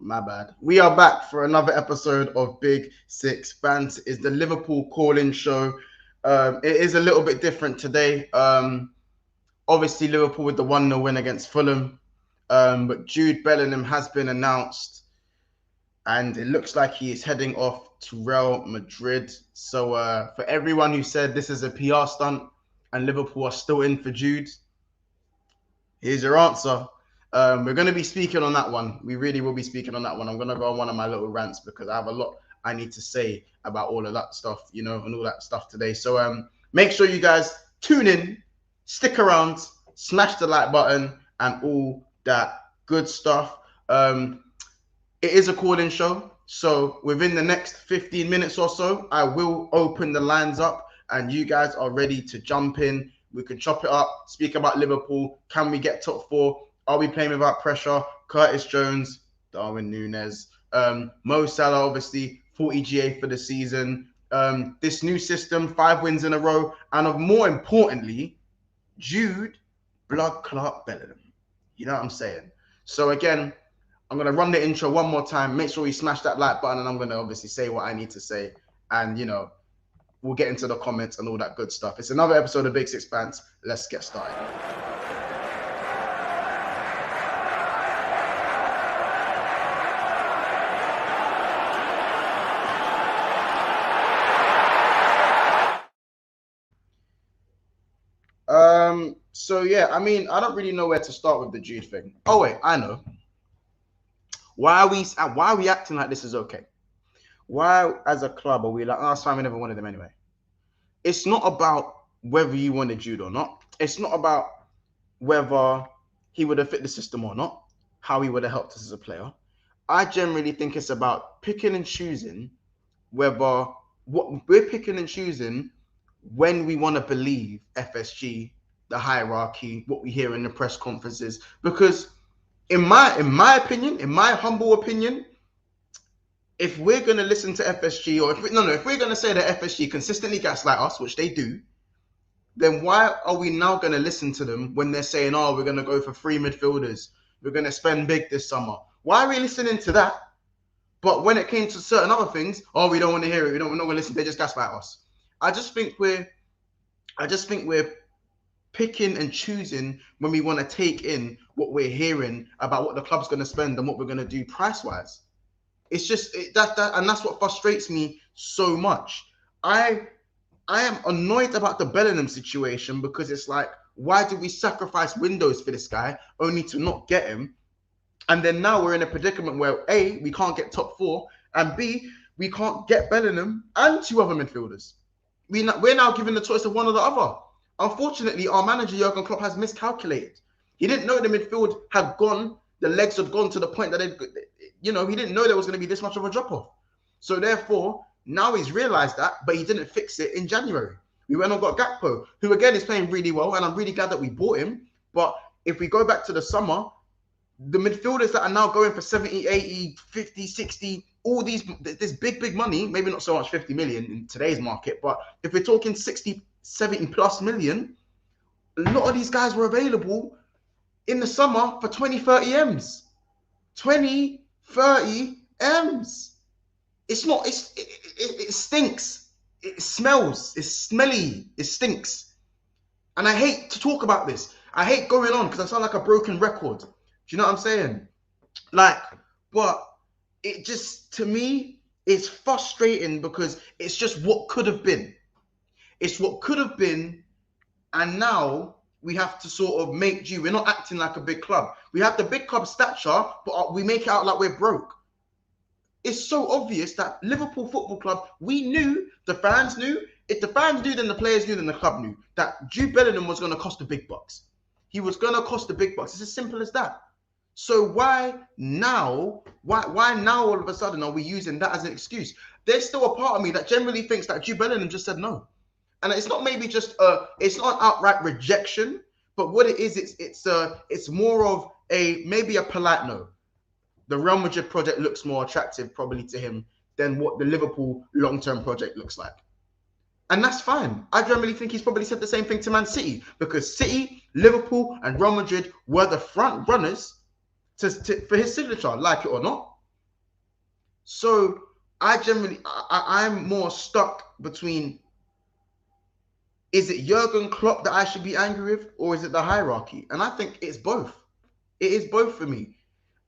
My bad. We are back for another episode of Big Six Fans. It's the Liverpool call-in show. It is a little bit different today. Obviously, Liverpool with the 1-0 win against Fulham. But Jude Bellingham has been announced, and it looks like he is heading off to Real Madrid. So for everyone who said this is a PR stunt and Liverpool are still in for Jude, here's your answer. We're going to be speaking on that one. We really will be speaking on that one. I'm going to go on one of my little rants because I have a lot I need to say about all of that stuff, and all that stuff today. So make sure you guys tune in, stick around, smash the like button, and all that good stuff. It is a call-in show. So within the next 15 minutes or so, I will open the lines up and you guys are ready to jump in. We can chop it up, speak about Liverpool. Can we get top four? Are we playing without pressure? Curtis Jones, Darwin Núñez, Mo Salah, obviously, 40 GA for the season. This new system, 5 wins in a row. And more importantly, Jude Blood Clot Bellingham. You know what I'm saying? So again, I'm going to run the intro one more time. Make sure you smash that like button. And I'm going to obviously say what I need to say. And, we'll get into the comments and all that good stuff. It's another episode of Big Six Fans. Let's get started. So yeah, I don't really know where to start with the Jude thing. Oh wait, I know. Why are we acting like this is okay? Why, as a club, are we like, it's fine, we never wanted them anyway? It's not about whether you wanted Jude or not. It's not about whether he would have fit the system or not, how he would have helped us as a player. I generally think it's about picking and choosing whether what we're picking and choosing when we want to believe FSG, the hierarchy, what we hear in the press conferences. Because in my opinion, in my humble opinion, if we're going to listen to FSG, or if we're going to say that FSG consistently gaslight us, which they do, then why are we now going to listen to them when they're saying, we're going to go for 3 midfielders, we're going to spend big this summer? Why are we listening to that? But when it came to certain other things, we don't want to hear it, we're not going to listen, they just gaslight us. I just think we're picking and choosing when we want to take in what we're hearing about what the club's going to spend and what we're going to do price-wise. It's just that, and that's what frustrates me so much. I am annoyed about the Bellingham situation because it's like, why do we sacrifice windows for this guy only to not get him? And then now we're in a predicament where A, we can't get top 4, and B, we can't get Bellingham and 2 other midfielders. We're now given the choice of one or the other. Unfortunately, our manager, Jurgen Klopp, has miscalculated. He didn't know the midfield had gone, the legs had gone to the point that he didn't know there was going to be this much of a drop-off. So therefore, now he's realized that, but he didn't fix it in January. We went and got Gakpo, who again is playing really well, and I'm really glad that we bought him. But if we go back to the summer, the midfielders that are now going for 70, 80, 50, 60, all this big money, maybe not so much 50 million in today's market, but if we're talking 60, 70 plus million, a lot of these guys were available in the summer for 20, 30 M's. 20, 30 M's. It stinks. It smells. It's smelly. It stinks. And I hate to talk about this. I hate going on because I sound like a broken record. Do you know what I'm saying? But it just, to me, it's frustrating because it's just what could have been. It's what could have been, and now we have to sort of make do. We're not acting like a big club. We have the big club stature, but we make it out like we're broke. It's so obvious that Liverpool Football Club, we knew, the fans knew. If the fans knew, then the players knew, then the club knew that Jude Bellingham was going to cost the big bucks. He was going to cost the big bucks. It's as simple as that. So why now? Why now all of a sudden are we using that as an excuse? There's still a part of me that generally thinks that Jude Bellingham just said no. And it's not maybe just it's not outright rejection, but what it is, it's more of maybe a polite no. The Real Madrid project looks more attractive probably to him than what the Liverpool long-term project looks like. And that's fine. I generally think he's probably said the same thing to Man City, because City, Liverpool, and Real Madrid were the front runners for his signature, like it or not. So I'm more stuck between, is it Jurgen Klopp that I should be angry with, or is it the hierarchy? And I think it's both. It is both for me.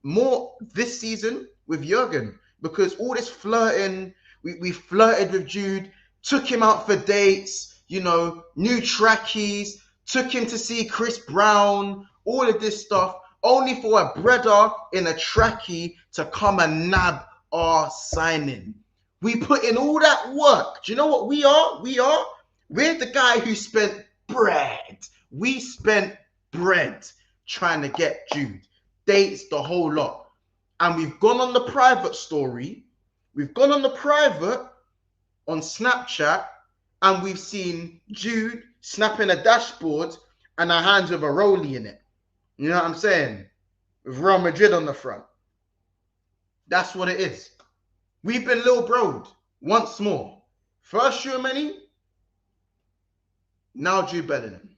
More this season with Jurgen, because all this flirting, we flirted with Jude, took him out for dates, new trackies, took him to see Chris Brown, all of this stuff, only for a brother in a trackie to come and nab our signing. We put in all that work. Do you know what we are? We're the guy who spent bread. We spent bread trying to get Jude. Dates, the whole lot. And we've gone on the private story. We've gone on the private on Snapchat, and we've seen Jude snapping a dashboard and our hands with a rollie in it. You know what I'm saying? With Real Madrid on the front. That's what it is. We've been Lil Bro'd once more. First Tchouaméni, now Jude Bellingham.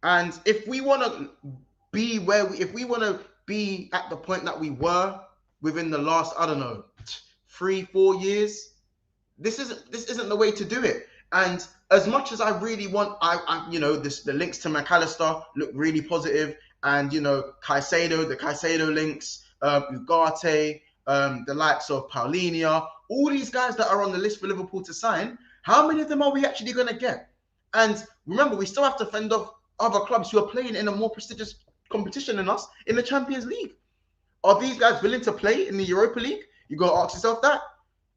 And if we want to be if we want to be at the point that we were within the last, 3-4 years, this isn't the way to do it. And as much as I really want, the links to McAllister look really positive, and the Caicedo links, Ugarte, the likes of Paulinho, all these guys that are on the list for Liverpool to sign, how many of them are we actually going to get? And remember, we still have to fend off other clubs who are playing in a more prestigious competition than us in the Champions League. Are these guys willing to play in the Europa League? You got to ask yourself that.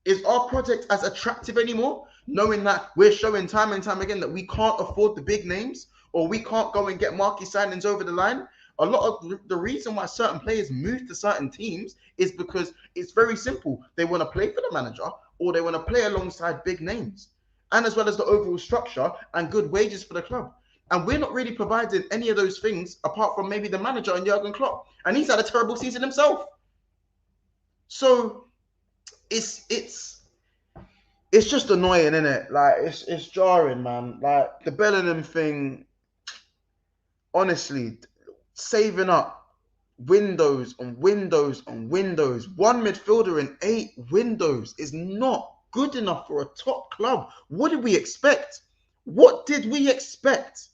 Is our project as attractive anymore, knowing that we're showing time and time again that we can't afford the big names, or we can't go and get marquee signings over the line? A lot of the reason why certain players move to certain teams is because it's very simple. They want to play for the manager, or they want to play alongside big names, and as well as the overall structure and good wages for the club. And we're not really providing any of those things apart from maybe the manager and Jurgen Klopp. And he's had a terrible season himself. So it's just annoying, isn't it? Like, it's jarring, man. Like, the Bellingham thing, honestly, saving up windows on windows on windows. One midfielder in 8 windows is not good enough for a top club. What did we expect? What did we expect?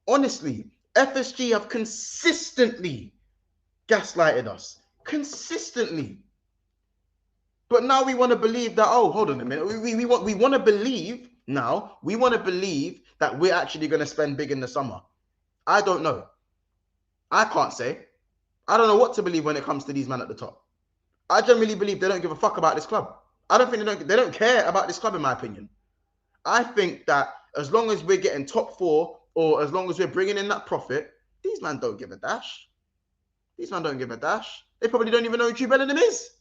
Honestly, FSG have consistently gaslighted us. Consistently. But now we want to believe that, oh, hold on a minute. We want to believe now. We want to believe that we're actually going to spend big in the summer. I don't know. I can't say. I don't know what to believe when it comes to these men at the top. I generally believe they don't give a fuck about this club. I don't think they don't care about this club, in my opinion. I think that as long as we're getting top 4, or as long as we're bringing in that profit, these men don't give a dash. These men don't give a dash. They probably don't even know who Jude Bellingham is.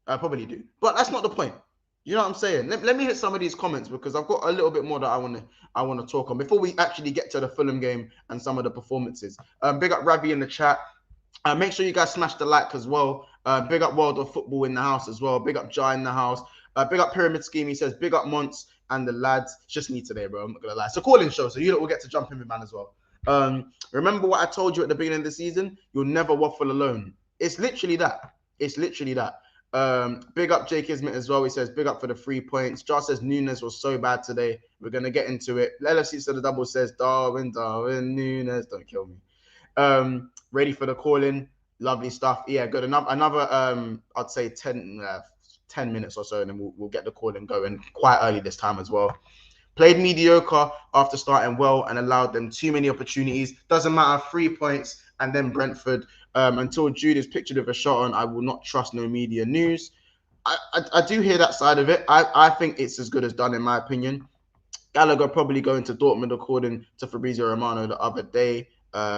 I probably do, but that's not the point. You know what I'm saying? Let me hit some of these comments, because I've got a little bit more that I want to talk on before we actually get to the Fulham game and some of the performances. Big up Ravi in the chat. Make sure you guys smash the like as well. Big up World of Football in the house as well. Big up Jai in the house. Big up Pyramid Scheme. He says, big up Monts and the lads. It's just me today, bro. I'm not going to lie. It's a call-in show, so you lot will get to jump in with man as well. Remember what I told you at the beginning of the season? You'll never waffle alone. It's literally that. It's literally that. Big up Jake Ismit as well. He says, big up for the 3 points. Jar says, Nunes was so bad today. We're going to get into it. LFC to the double says, Darwin, Nunes, don't kill me. Ready for the call-in. Lovely stuff. Yeah, good. Another I'd say 10 minutes or so, and then we'll get the call-in going quite early this time as well. Played mediocre after starting well and allowed them too many opportunities. Doesn't matter, 3 points. And then Brentford. Until Jude is pictured with a shot on, I will not trust no media news. I do hear that side of it. I think it's as good as done, in my opinion. Gallagher probably going to Dortmund, according to Fabrizio Romano the other day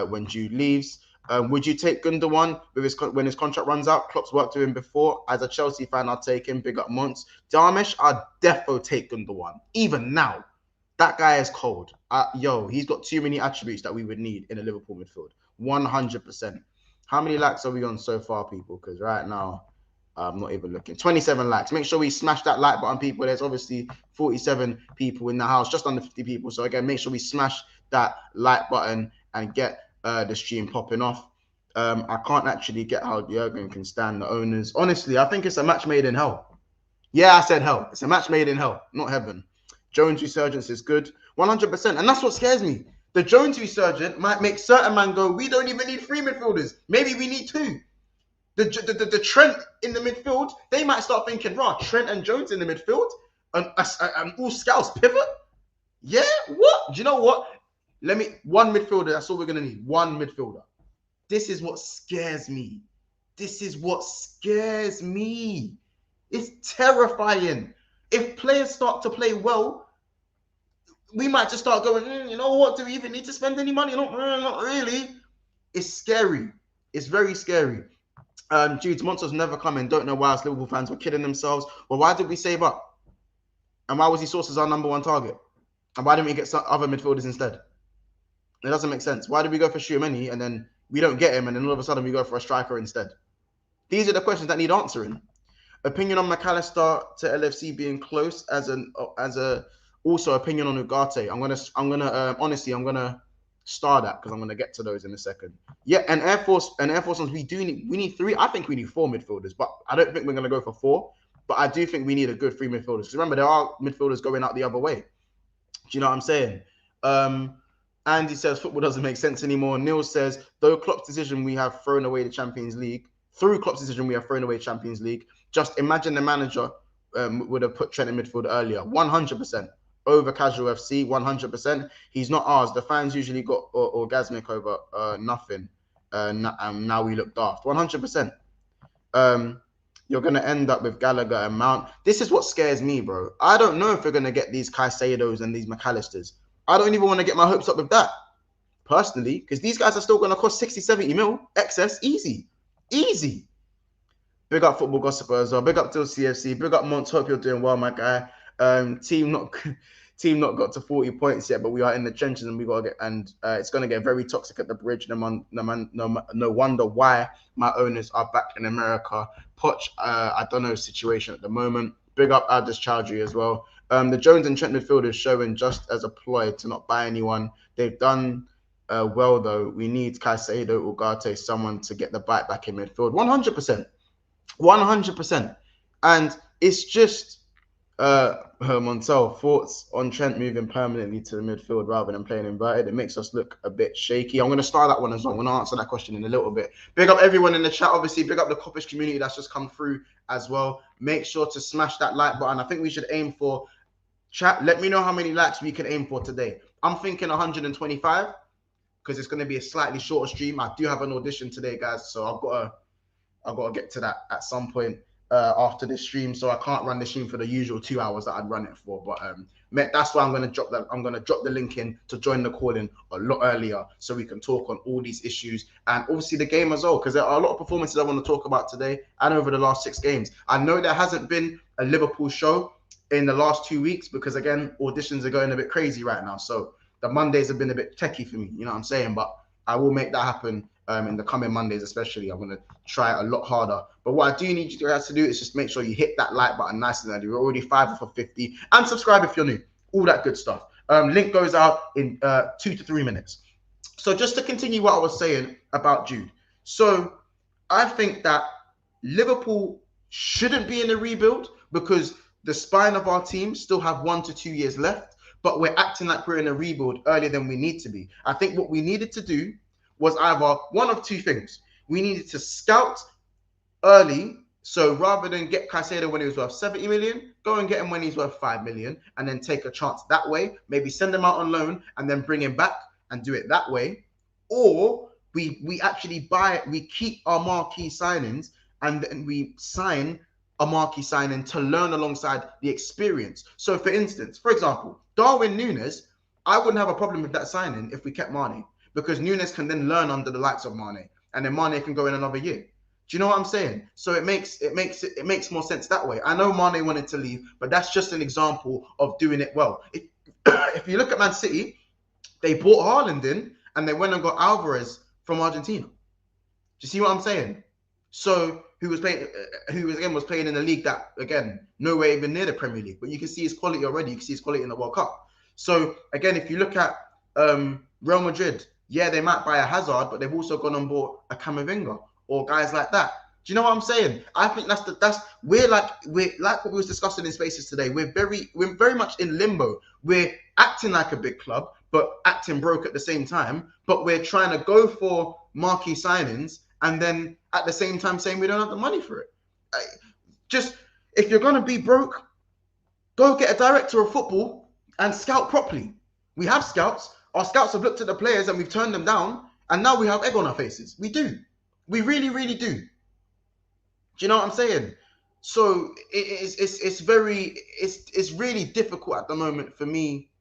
when Jude leaves. Would you take Gundogan when his contract runs out? Klopp's worked with him before. As a Chelsea fan, I'll take him. Big up Monts. Darmish, I'd defo take Gundogan. Even now, that guy is cold. He's got too many attributes that we would need in a Liverpool midfield. 100%. How many likes are we on so far, people? Because right now, I'm not even looking. 27 likes. Make sure we smash that like button, people. There's obviously 47 people in the house, just under 50 people. So again, make sure we smash that like button and get the stream popping off. I can't actually get how Jurgen can stand the owners. Honestly, I think it's a match made in hell. Yeah, I said hell. It's a match made in hell, not heaven. Jones resurgence is good, 100%. And that's what scares me. The Jones resurgence might make certain man go, we don't even need 3 midfielders. Maybe we need 2. The Trent in the midfield, they might start thinking, right, Trent and Jones in the midfield, and all scouts pivot. Yeah, what? Do you know what? One midfielder, that's all we're going to need. One midfielder. This is what scares me. This is what scares me. It's terrifying. If players start to play well, we might just start going, you know what? Do we even need to spend any money? Not really. It's scary. It's very scary. Jude's Monster's never coming. Don't know why us Liverpool fans were kidding themselves. Well, why did we save up? And why was he sourced as our number 1 target? And why didn't we get some other midfielders instead? It doesn't make sense. Why did we go for Tchouaméni and then we don't get him and then all of a sudden we go for a striker instead? These are the questions that need answering. Opinion on McAllister to LFC being close also opinion on Ugarte. I'm gonna star that because I'm gonna get to those in a second. Yeah, and Air Force Ones, we need 3. I think we need 4 midfielders, but I don't think we're gonna go for 4. But I do think we need a good 3 midfielders. Because remember, there are midfielders going out the other way. Do you know what I'm saying? Andy says football doesn't make sense anymore. Neil says, through Klopp's decision, we have thrown away Champions League. Just imagine the manager would have put Trent in midfield earlier. 100%. Over Casual FC, 100%. He's not ours. The fans usually got orgasmic over nothing. And now we look daft. 100%. You're going to end up with Gallagher and Mount. This is what scares me, bro. I don't know if we're going to get these Caicedos and these McAllisters. I don't even want to get my hopes up with that, personally, because these guys are still going to cost 60, 70 mil excess. Easy. Big up Football Gossiper as well. Big up Till CFC. Big up Monts. Hope you're doing well, my guy. Team not got to 40 points yet, but we are in the trenches and we got to get, and it's going to get very toxic at the bridge. No wonder why my owners are back in America. Poch, I don't know situation at the moment. Big up Aldous Chowdhury as well. The Jones and Trent midfielders showing just as a ploy to not buy anyone. They've done well though. We need Caicedo, Ugarte, someone to get the bite back in midfield. 100%. And it's just Montel, thoughts on Trent moving permanently to the midfield rather than playing inverted? It makes us look a bit shaky. I'm going to start that one as well. I'm going to answer that question in a little bit. Big up everyone in the chat, obviously. Big up the Coppish community that's just come through as well. Make sure to smash that like button. I think we should aim for, chat, let me know how many likes we can aim for today. I'm thinking 125 because it's going to be a slightly shorter stream. I do have an audition today, guys, so I've got to get to that at some point after this stream, so I can't run the stream for the usual 2 hours that I'd run it for. But that's why I'm going to drop that. I'm going to drop the link in to join the call-in a lot earlier, so we can talk on all these issues and obviously the game as well, because there are a lot of performances I want to talk about today and over the last 6 games. I know there hasn't been a Liverpool show in the last 2 weeks because again auditions are going a bit crazy right now, so the Mondays have been a bit techie for me. You know what I'm saying? But I will make that happen. In the coming Mondays, especially, I'm going to try a lot harder. But what I do need you guys to do is just make sure you hit that like button nice and early. We're already 5 for 50. And subscribe if you're new. All that good stuff. Link goes out in 2 to 3 minutes. So just to continue what I was saying about Jude. So I think that Liverpool shouldn't be in a rebuild because the spine of our team still have 1 to 2 years left. But we're acting like we're in a rebuild earlier than we need to be. I think what we needed to do was either one of 2 things. We needed to scout early. So rather than get Caicedo when he was worth 70 million, go and get him when he's worth 5 million and then take a chance that way. Maybe send him out on loan and then bring him back and do it that way. Or we actually we keep our marquee signings and then we sign a marquee signing to learn alongside the experience. So for instance, for example, Darwin Núñez, I wouldn't have a problem with that signing if we kept Mane, because Núñez can then learn under the likes of Mane, and then Mane can go in another year. Do you know what I'm saying? So it makes more sense that way. I know Mane wanted to leave, but that's just an example of doing it well. If you look at Man City, they bought Haaland in, and they went and got Alvarez from Argentina. Do you see what I'm saying? So who was playing in a league that again nowhere even near the Premier League, but you can see his quality already. You can see his quality in the World Cup. So again, if you look at Real Madrid. Yeah, they might buy a Hazard, but they've also gone on board a Camavinga or guys like that. Do you know what I'm saying? I think we're like what we was discussing in Spaces today. We're very much in limbo. We're acting like a big club, but acting broke at the same time. But we're trying to go for marquee signings and then at the same time saying we don't have the money for it. Just if you're gonna be broke, go get a director of football and scout properly. We have scouts. Our scouts have looked at the players and we've turned them down, and now we have egg on our faces. We do. We really, really do. Do you know what I'm saying? So it's really difficult at the moment for me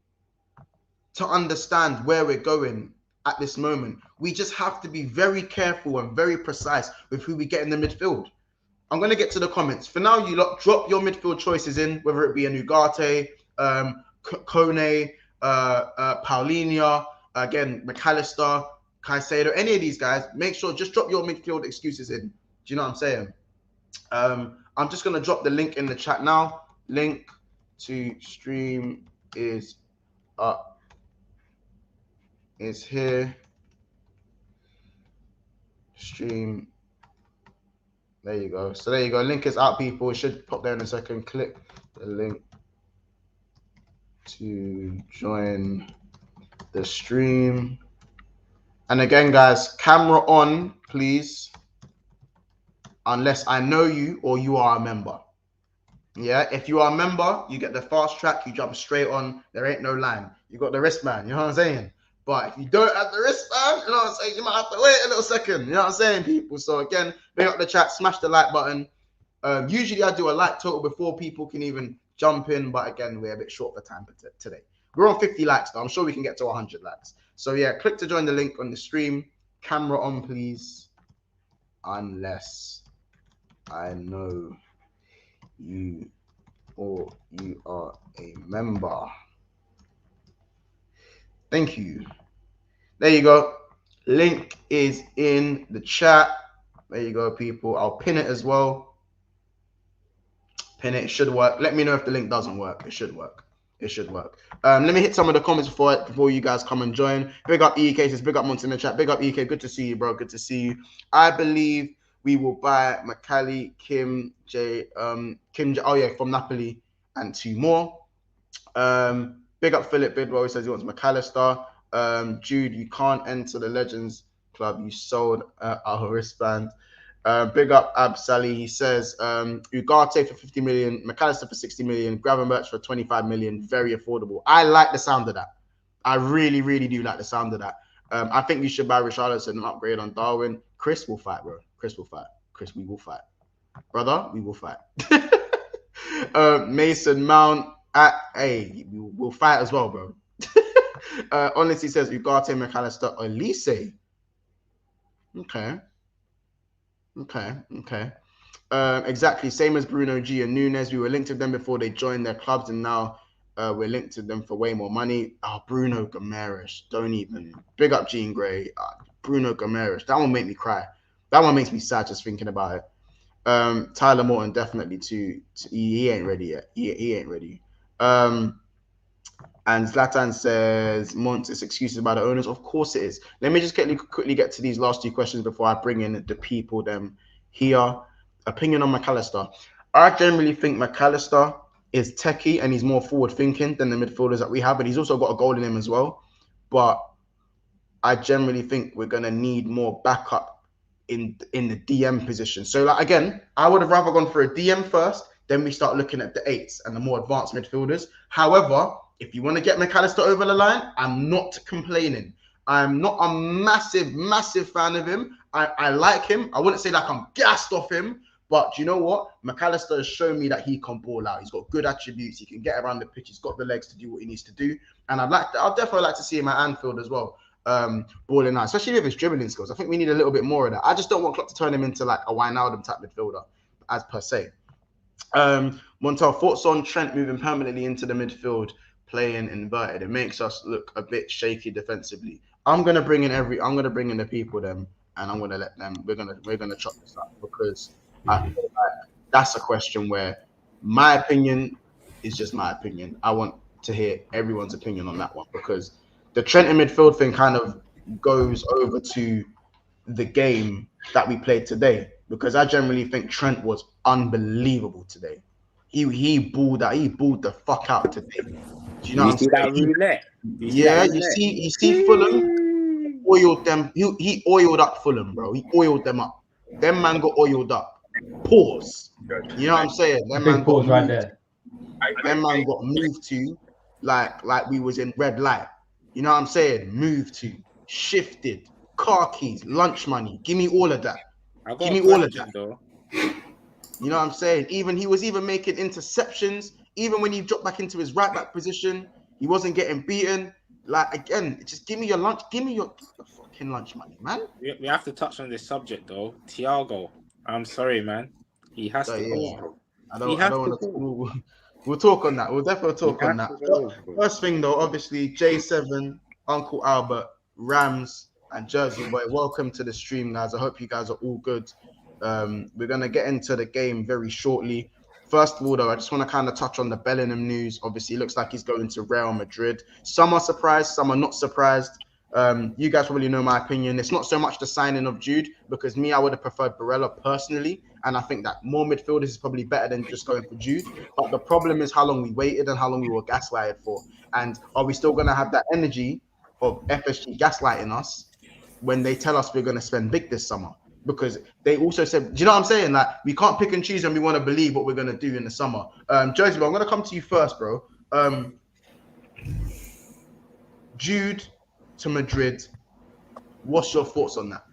to understand where we're going at this moment. We just have to be very careful and very precise with who we get in the midfield. I'm going to get to the comments. For now, you lot drop your midfield choices in, whether it be a Ugarte, Kone, Paulinho, again, McAllister, Caicedo, any of these guys. Make sure, just drop your midfield excuses in. Do you know what I'm saying? I'm just going to drop the link in the chat now. Link to stream is up. Is here. Stream. There you go. So there you go. Link is out, people. It should pop there in a second. Click the link to join the stream. And again, guys, camera on, please. Unless I know you or you are a member. Yeah, if you are a member, you get the fast track. You jump straight on. There ain't no line. You got the wristband. You know what I'm saying? But if you don't have the wristband, you know what I'm saying, you might have to wait a little second. You know what I'm saying, people? So again, bring up the chat, smash the like button. Usually I do a like total before people can even jump in, but again, we're a bit short for time today. We're on 50 likes though. I'm sure we can get to 100 likes. So yeah, click to join the link on the stream. Camera on, please. Unless I know you or you are a member. Thank you. There you go. Link is in the chat. There you go, people. I'll pin it as well. Pin it. It should work. Let me know if the link doesn't work. It should work. It should work. Let me hit some of the comments before you guys come and join. Big up EK. Says big up Monty in the chat. Big up EK. Good to see you, bro. Good to see you. I believe we will buy McCallie, Kim J. Oh yeah, from Napoli, and 2 more. Big up Philip Bidwell. He says he wants McAllister. Jude, you can't enter the Legends Club. You sold our wristband. Big up Ab Sally. He says Ugarte for 50 million, McAllister for 60 million, Gravenberch for 25 million. Very affordable. I like the sound of that. I really, really do like the sound of that. I think you should buy Richarlison and upgrade on Darwin. Chris will fight, bro. Chris will fight. Chris, we will fight. Brother, we will fight. Mason Mount. Hey, we'll fight as well, bro. Honestly says Ugarte, McAllister, Elise. Okay. Exactly. Same as Bruno G and Nunes. We were linked to them before they joined their clubs, and now we're linked to them for way more money. Bruno Gomes. Don't even. Big up Jean Grey. Bruno Gomes. That one made me cry. That one makes me sad just thinking about it. Tyler Morton definitely too. He ain't ready yet. He ain't ready. And Zlatan says, Mont, it's excuses by the owners. Of course it is. Let me just quickly get to these last 2 questions before I bring in the people them here. Opinion on McAllister. I generally think McAllister is techie and he's more forward thinking than the midfielders that we have, but he's also got a goal in him as well. But I generally think we're going to need more backup in the DM position. So like, again, I would have rather gone for a DM first, then we start looking at the 8s and the more advanced midfielders. However, if you want to get McAllister over the line, I'm not complaining. I'm not a massive fan of him. I like him. I wouldn't say like I'm gassed off him, but you know what? McAllister has shown me that he can ball out. He's got good attributes. He can get around the pitch. He's got the legs to do what he needs to do. And I'd definitely like to see him at Anfield as well, balling out, especially with his dribbling skills. I think we need a little bit more of that. I just don't want Klopp to turn him into like a Wijnaldum type midfielder, as per se. Montel, thoughts on Trent moving permanently into the midfield, playing inverted? It makes us look a bit shaky defensively. I'm gonna bring in the people them, and I'm gonna let them. We're gonna chop this up because I feel like that's a question where my opinion is just my opinion. I want to hear everyone's opinion on that one because the Trent in midfield thing kind of goes over to the game that we played today, because I generally think Trent was unbelievable today. He balled out. He balled the fuck out today. Do you know You what I'm see that saying? roulette? You see that Yeah, roulette? you see Fulham oiled them. He oiled up Fulham, bro. He oiled them up. Them man got oiled up. Pause. You know what I'm saying? Them man Big got pause right moved. there. Them man got moved to like we was in red light. You know what I'm saying? Moved to, shifted, car keys, lunch money. Give me all of that. I Give got a me all of that. question though. You know what I'm saying? He was even making interceptions. Even when he dropped back into his right back position, he wasn't getting beaten. Like again, just give me your lunch. Give me your fucking lunch money, man. We have to touch on this subject though. Thiago, I'm sorry, man. He has So to yeah, go, bro. I He don't has want to to. go. We'll talk on that. We'll definitely He talk on has that. to go, bro. First thing though, obviously J7, Uncle Albert, Rams, and Jersey Boy. Welcome to the stream, guys. I hope you guys are all good. We're gonna get into the game very shortly. First of all, though, I just want to kind of touch on the Bellingham news. Obviously, it looks like he's going to Real Madrid. Some are surprised, some are not surprised. You guys probably know my opinion. It's not so much the signing of Jude, because me, I would have preferred Barella personally. And I think that more midfielders is probably better than just going for Jude. But the problem is how long we waited and how long we were gaslighted for. And are we still going to have that energy of FSG gaslighting us when they tell us we're going to spend big this summer? Because they also said, do you know what I'm saying? Like, we can't pick and choose when we want to believe what we're going to do in the summer. Josie, I'm going to come to you first, bro. Jude to Madrid. What's your thoughts on that?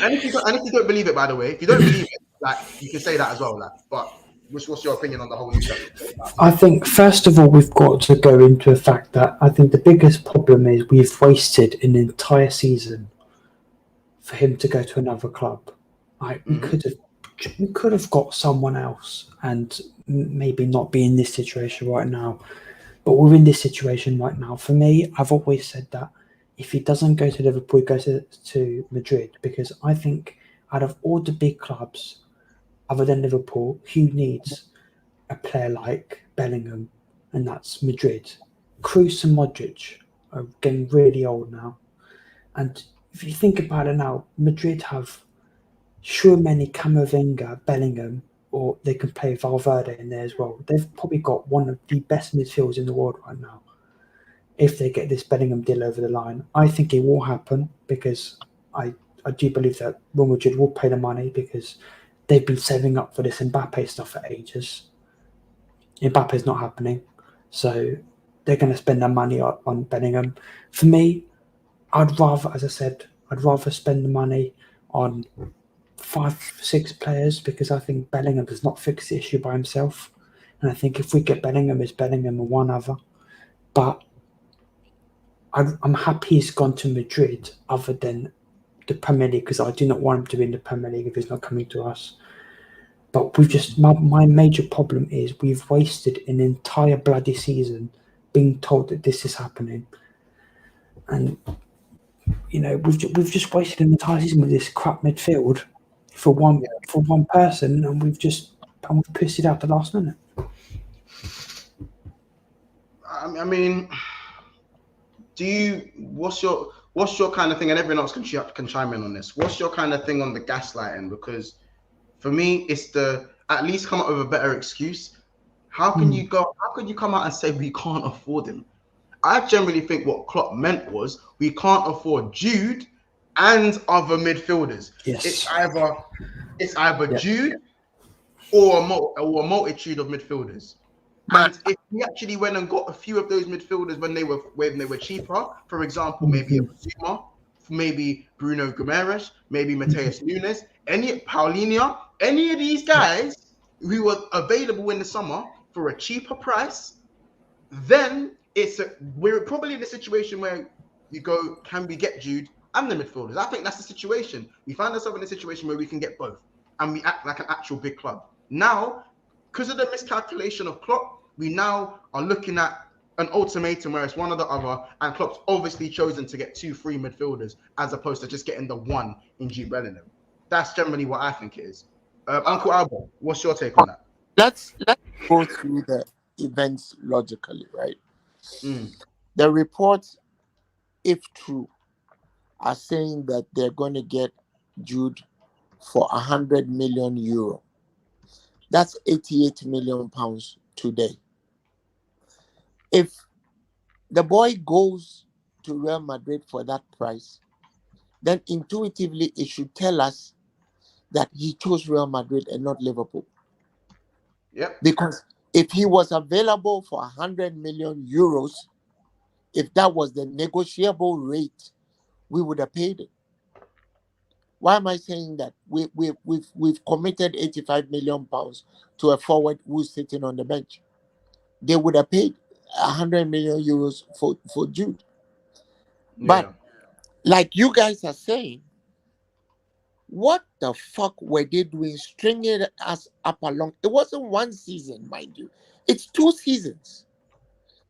And if you don't believe it, by the way, if you don't believe it, like, you can say that as well. Like, but what's your opinion on the whole news? I think, first of all, we've got to go into the fact that I think the biggest problem is we've wasted an entire season for him to go to another club. Like, we could have got someone else and maybe not be in this situation right now. But we're in this situation right now. For me, I've always said that if he doesn't go to Liverpool, he goes to Madrid, because I think out of all the big clubs, other than Liverpool, who needs a player like Bellingham? And that's Madrid. Kroos and Modric are getting really old now. And if you think about it now, Madrid have Tchouaméni, Camavinga, Bellingham, or they can play Valverde in there as well. They've probably got one of the best midfielders in the world right now. If they get this Bellingham deal over the line, I think it will happen, because I do believe that Real Madrid will pay the money, because they've been saving up for this Mbappe stuff for ages. Mbappe's not happening, so they're going to spend their money on Bellingham. For me, I'd rather spend the money on 5-6 players, because I think Bellingham does not fix the issue by himself. And I think if we get Bellingham, it's Bellingham and one other. But I'm happy he's gone to Madrid other than the Premier League, because I do not want him to be in the Premier League if he's not coming to us. But we've just, my major problem is we've wasted an entire bloody season being told that this is happening. And, you know, we've just wasted an entire season with this crap midfield for one person, and we've pissed it out the last minute. I mean, what's your kind of thing, and everyone else can chime in on this. What's your kind of thing on the gaslighting? Because for me, it's at least come up with a better excuse. How can you come out and say we can't afford him? I generally think what Klopp meant was we can't afford Jude and other midfielders. Yes. It's either Jude or a multitude of midfielders. And if we actually went and got a few of those midfielders when they were cheaper, for example, maybe a Zuma, maybe Bruno Guimaraes, maybe Mateus Nunes, Paulinho, any of these guys who were available in the summer for a cheaper price, then we're probably in a situation where you go, can we get Jude and the midfielders? I think that's the situation. We find ourselves in a situation where we can get both, and we act like an actual big club. Now, because of the miscalculation of Klopp, we now are looking at an ultimatum where it's one or the other, and Klopp's obviously chosen to get 2 free midfielders as opposed to just getting the one in Jude Bellingham. That's generally what I think it is. Uncle Albert, what's your take on that? Let's go through the events logically, right? The report, if true, are saying that they're going to get Jude for 100 million euro. That's 88 million pounds today. If the boy goes to Real Madrid for that price, then intuitively it should tell us that he chose Real Madrid and not Liverpool. Yep. Because if he was available for 100 million euros, if that was the negotiable rate, we would have paid it. Why am I saying that? We've committed 85 million pounds to a forward who's sitting on the bench. They would have paid 100 million euros for Jude. But like you guys are saying, what the fuck were they doing stringing us up along? It wasn't one season, mind you. It's 2 seasons.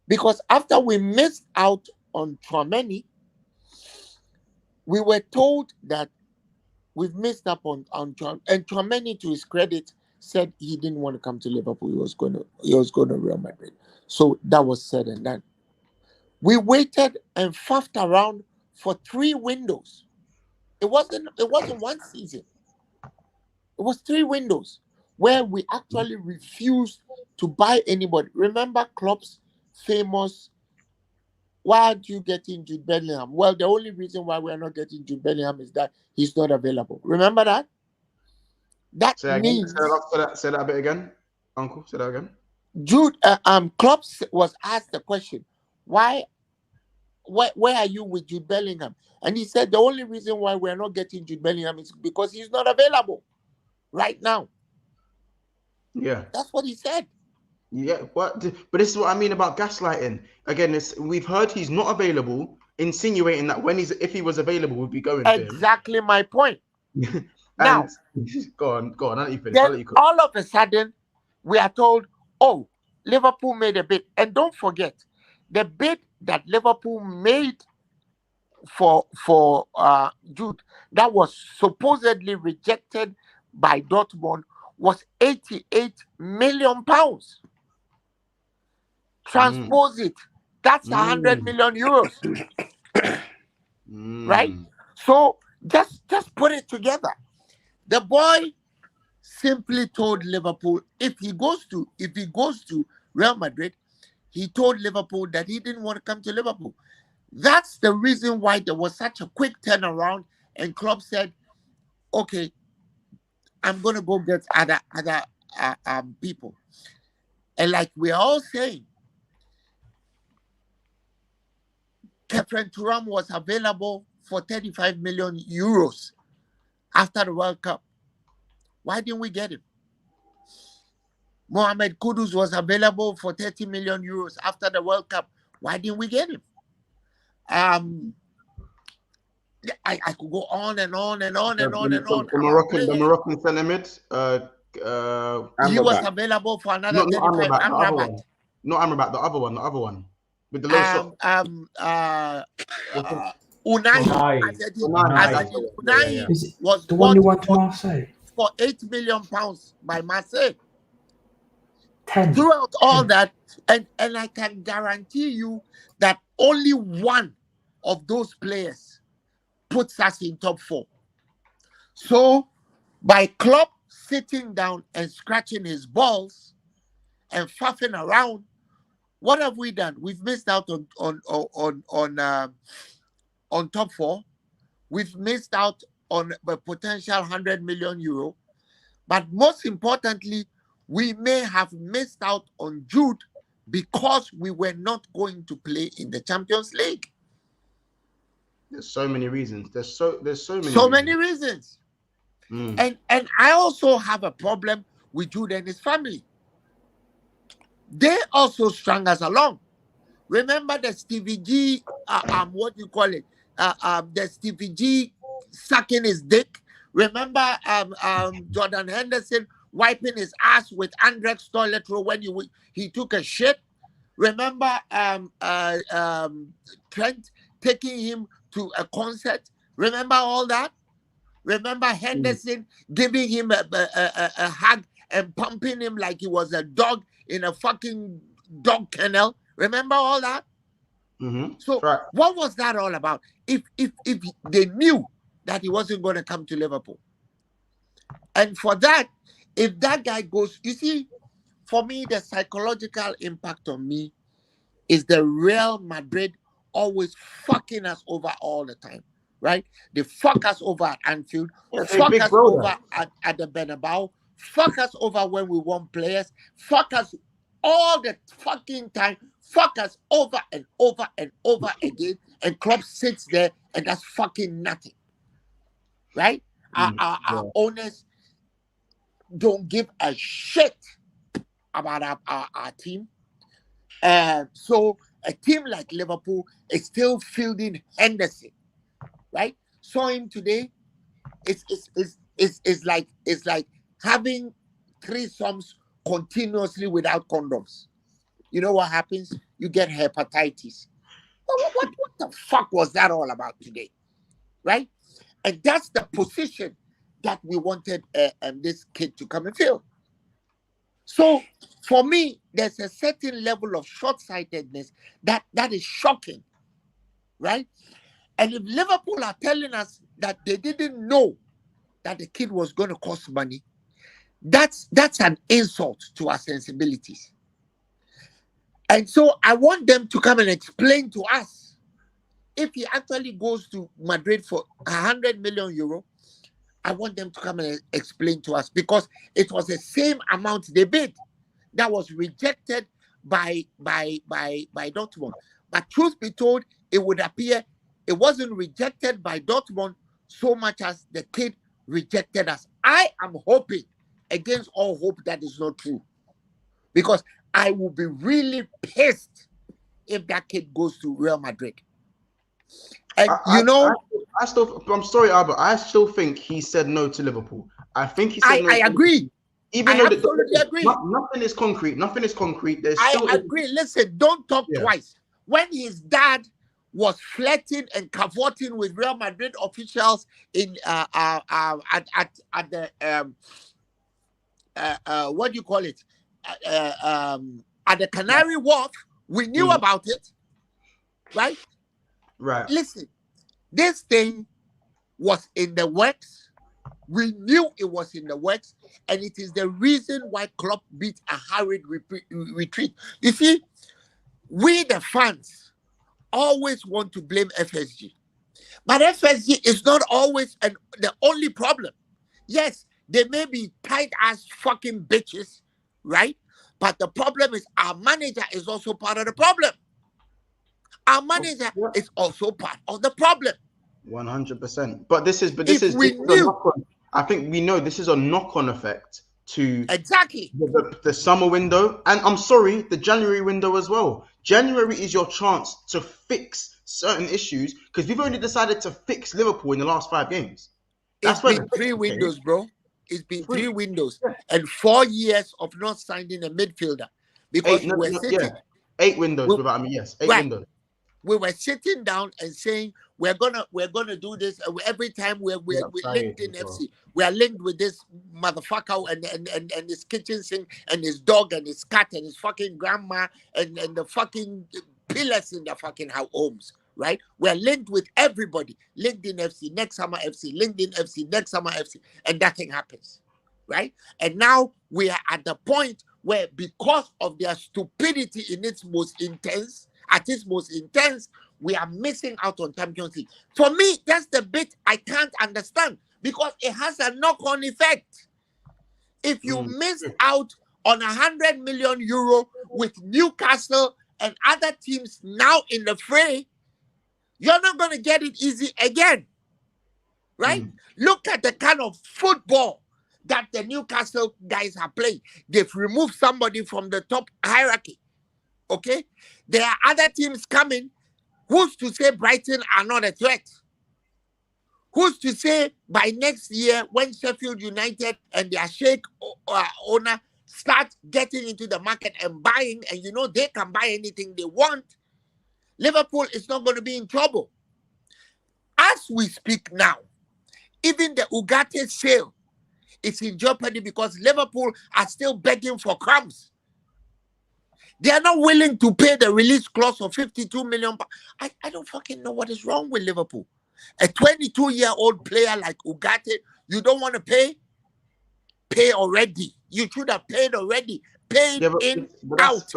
Because after we missed out on Tchouaméni, we were told that we've missed up on Tchouaméni. And Tchouaméni, to his credit, said he didn't want to come to Liverpool. He was going to Real Madrid. So that was said and done. We waited and faffed around for 3 windows. It wasn't one season. It was 3 windows where we actually refused to buy anybody. Remember Klopp's famous, why aren't you getting Jude Bellingham? Well, the only reason why we're not getting Jude Bellingham is that he's not available. Remember that? That means... Say that a bit again, Uncle. Say that again. Jude, Klopp was asked the question, where are you with Jude Bellingham? And he said the only reason why we're not getting Jude Bellingham is because he's not available right now. Yeah. That's what he said. Yeah, but this is what I mean about gaslighting. Again, we've heard he's not available, insinuating that if he was available, we'd be going for him. Exactly my point. Now, go on. I'll let you finish. Then all of a sudden, we are told, oh, Liverpool made a bid. And don't forget, the bid that Liverpool made for Jude, that was supposedly rejected by Dortmund, was 88 million pounds. Transpose it. That's 100 million euros. Right? So just put it together. The boy simply told Liverpool if he goes to Real Madrid, he told Liverpool that he didn't want to come to Liverpool. That's the reason why there was such a quick turnaround, and Klopp said, okay, I'm going to go get other people. And like we're all saying, Kefren Turam was available for 35 million euros after the World Cup. Why didn't we get him? Mohamed Kudus was available for 30 million euros after the World Cup. Why didn't we get him? I could go on and on and on and on and on. The Moroccan centre mid. He was available for another 35. Not Amrabat, the other one with the low shot. Unai was the one who went to Marseille for 8 million pounds by Marseille. 10. Throughout all that, and I can guarantee you that only one of those players puts us in top 4. So by Klopp sitting down and scratching his balls and faffing around, what have we done? We've missed out on top 4. We've missed out on a potential 100 million euro. But most importantly, we may have missed out on Jude because we were not going to play in the Champions League. There's so many reasons. There's so many reasons. And I also have a problem with Jude and his family. They also strung us along. Remember the Stevie G, the Stevie G sucking his dick. Remember Jordan Henderson wiping his ass with Andrex toilet roll when he took a shit. Remember Trent taking him to a concert. Remember all that? Remember Henderson giving him a hug and pumping him like he was a dog in a fucking dog kennel. Remember all that? So Right. what was that all about? If they knew that he wasn't going to come to Liverpool, and for that, if that guy goes, you see, for me, the psychological impact on me is the Real Madrid always fucking us over all the time, right? They fuck us over at Anfield, Yeah, they fuck big us brother. over at the Bernabeu, fuck us over when we want players, fuck us all the fucking time, fuck us over and over and over again, and Klopp sits there and does fucking nothing, right? Our owners don't give a shit about our team. So a team like Liverpool is still fielding Henderson, right? Saw him today. It's like having threesomes continuously without condoms. You know what happens? You get hepatitis. What the fuck was that all about today, right? And that's the position that we wanted this kid to come and fill. So for me, there's a certain level of short-sightedness that is shocking, right? And if Liverpool are telling us that they didn't know that the kid was going to cost money, that's an insult to our sensibilities. And so I want them to come and explain to us if he actually goes to Madrid for 100 million euro. I want them to come and explain to us, because it was the same amount they bid that was rejected by Dortmund. But truth be told, it would appear it wasn't rejected by Dortmund so much as the kid rejected us. I am hoping, against all hope, that is not true, because I will be really pissed if that kid goes to Real Madrid. And I'm sorry, Albert. I still think he said no to Liverpool. I think he said no. I agree. Even I though absolutely agree. Nothing is concrete. Nothing is concrete. There's still. I agree. Listen, don't talk twice. When his dad was flirting and cavorting with Real Madrid officials in at the what do you call it? At the Canary Wharf, we knew about it, right? Right. Listen, this thing was in the works. We knew it was in the works, and it is the reason why Klopp beat a hurried retreat. You see, we the fans always want to blame FSG, but FSG is not always the only problem. Yes, they may be tight-ass fucking bitches, right? But the problem is our manager is also part of the problem. Our manager is also part of the problem. 100%. But this is I think we know this is a knock-on effect to exactly the summer window, and I'm sorry, the January window as well. January is your chance to fix certain issues, because we've only decided to fix Liverpool in the last 5 games. It's been 3 windows, bro. It's been 3 windows and 4 years of not signing a midfielder, because we're sitting 8 windows without me. Yes, 8 windows. We were sitting down and saying we're gonna do this every time we're linked in FC. We are linked with this motherfucker and his kitchen sink and his dog and his cat and his fucking grandma and the fucking pillars in the fucking homes, right? We're linked with everybody. Linked in FC, next summer FC, linked in FC, next summer FC, and nothing happens, right? And now we are at the point where, because of their stupidity at its most intense, we are missing out on Champions League. For me, that's the bit I can't understand, because it has a knock-on effect. If you miss out on 100 million euro with Newcastle and other teams now in the fray, you're not going to get it easy again, right? Look at the kind of football that the Newcastle guys are playing. They've removed somebody from the top hierarchy. Okay, there are other teams coming. Who's to say Brighton are not a threat? Who's to say by next year, when Sheffield United and their Sheikh owner start getting into the market and buying, and they can buy anything they want, Liverpool is not going to be in trouble. As we speak now, even the Ugarte sale is in jeopardy, because Liverpool are still begging for crumbs. They are not willing to pay the release clause of 52 million. I don't fucking know what is wrong with Liverpool. A 22-year-old player like Ugarte, you don't want to pay? Pay already. You should have paid already. Paid out.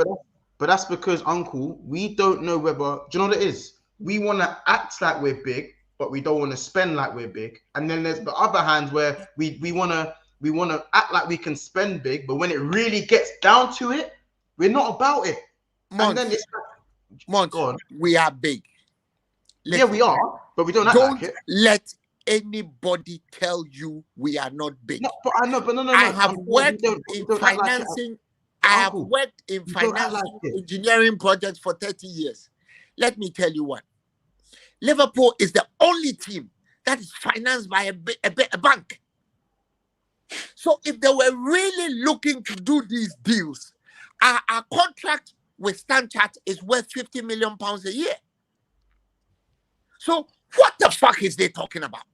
But that's because, Uncle, we don't know whether. Do you know what it is? We want to act like we're big, but we don't want to spend like we're big. And then there's the other hands where we want to act like we can spend big, but when it really gets down to it, we're not about it. And then it's we are big. Yeah, we are, but we don't act like it. Let anybody tell you we are not big. No, but I know, but no. I have worked in financing. I have worked in financing engineering projects for 30 years. Let me tell you what. Liverpool is the only team that is financed by a bank. So if they were really looking to do these deals, our contract with Stan Chat is worth £50 million a year. So what the fuck is they talking about?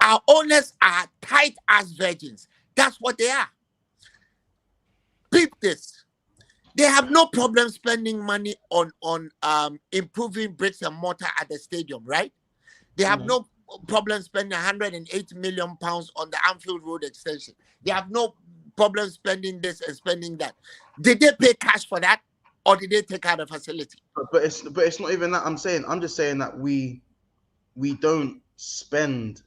Our owners are tight as virgins. That's what they are. Peep this. They have no problem spending money on improving bricks and mortar at the stadium, right? They have no problem spending £108 million on the Anfield Road extension. They have no problem spending this and spending that. Did they pay cash for that, or did they take out a facility? But it's not even that. I'm just saying that we don't spend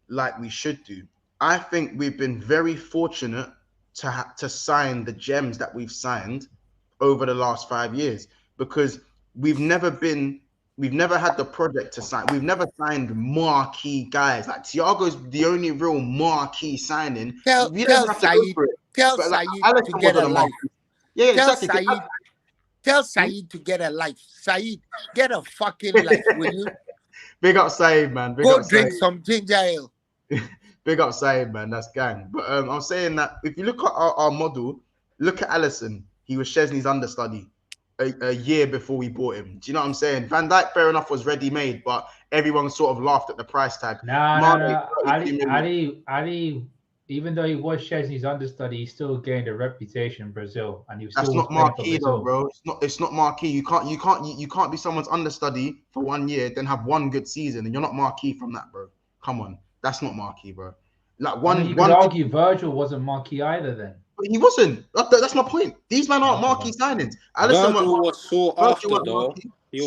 like we should do. I think we've been very fortunate to sign the gems that we've signed over the last 5 years, because we've never had the project to sign. We've never signed marquee guys. Like Thiago's the only real marquee signing. Tell Saeed to get a life. Yeah, exactly. Tell Saeed to get a life. Saeed, get a fucking life, will you? Big up Saeed, man. Go drink some ginger ale. Big up Saeed, man. That's gang. But I'm saying that if you look at our model, look at Alisson. He was Chesney's understudy a year before we bought him. Do you know what I'm saying? Van Dijk, fair enough, was ready-made, but everyone sort of laughed at the price tag. No. Ali, even though he was Chesney's understudy, he still gained a reputation in Brazil, and he was. That's not marquee, though, bro. It's not marquee. You can't be someone's understudy for 1 year, then have one good season, and you're not marquee from that, bro. Come on, that's not marquee, bro. Like you could argue Virgil wasn't marquee either, then. He wasn't. That's my point. These men aren't marquee signings. Alisson was sought after, though.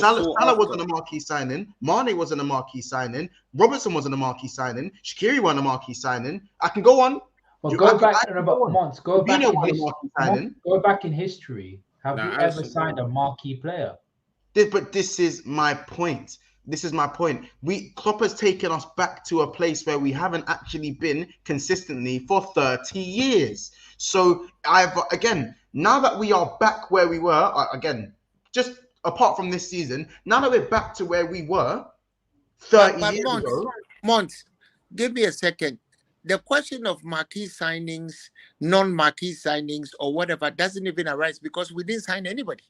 Salah wasn't a marquee signing. Mane wasn't a marquee signing. Robertson wasn't a marquee signing. Shaqiri wasn't a marquee signing. I can go on. Well, go back in history. Have you ever signed a marquee player? But this is my point. Klopp has taken us back to a place where we haven't actually been consistently for 30 years. So now that we are back where we were, just apart from this season, now that we're back to where we were 30 years ago. Mons, give me a second. The question of marquee signings, non-marquee signings, or whatever doesn't even arise because we didn't sign anybody.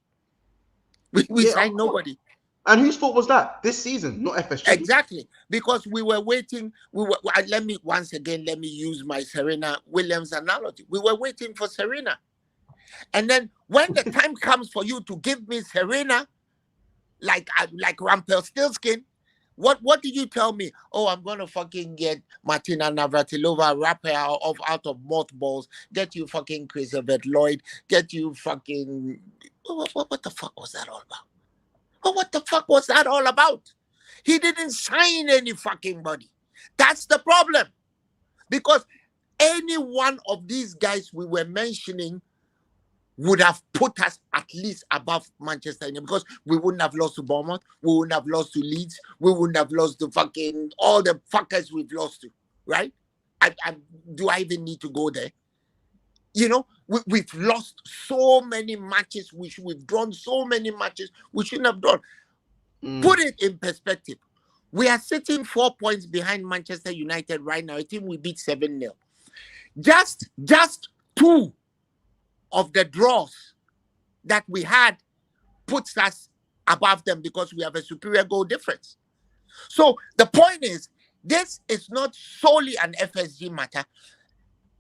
We signed nobody. And whose fault was that? This season, not FSG. Exactly, because we were waiting. Let me use my Serena Williams analogy. We were waiting for Serena, and then when the time comes for you to give me Serena, like Rumpelstiltskin, what did you tell me? Oh, I'm gonna fucking get Martina Navratilova, wrap her out of mothballs, get you fucking Chris Lloyd, get you fucking. What the fuck was that all about? But what the fuck was that all about? He didn't sign any fucking body. That's the problem. Because any one of these guys we were mentioning would have put us at least above Manchester United, because we wouldn't have lost to Bournemouth, we wouldn't have lost to Leeds, we wouldn't have lost to fucking all the fuckers we've lost to, right? Do I even need to go there? You know, we've lost so many matches, we've drawn so many matches we shouldn't have drawn. Put it in perspective. We are sitting 4 points behind Manchester United right now, a team we beat 7-0. Just 2 of the draws that we had puts us above them because we have a superior goal difference. So the point is, this is not solely an FSG matter.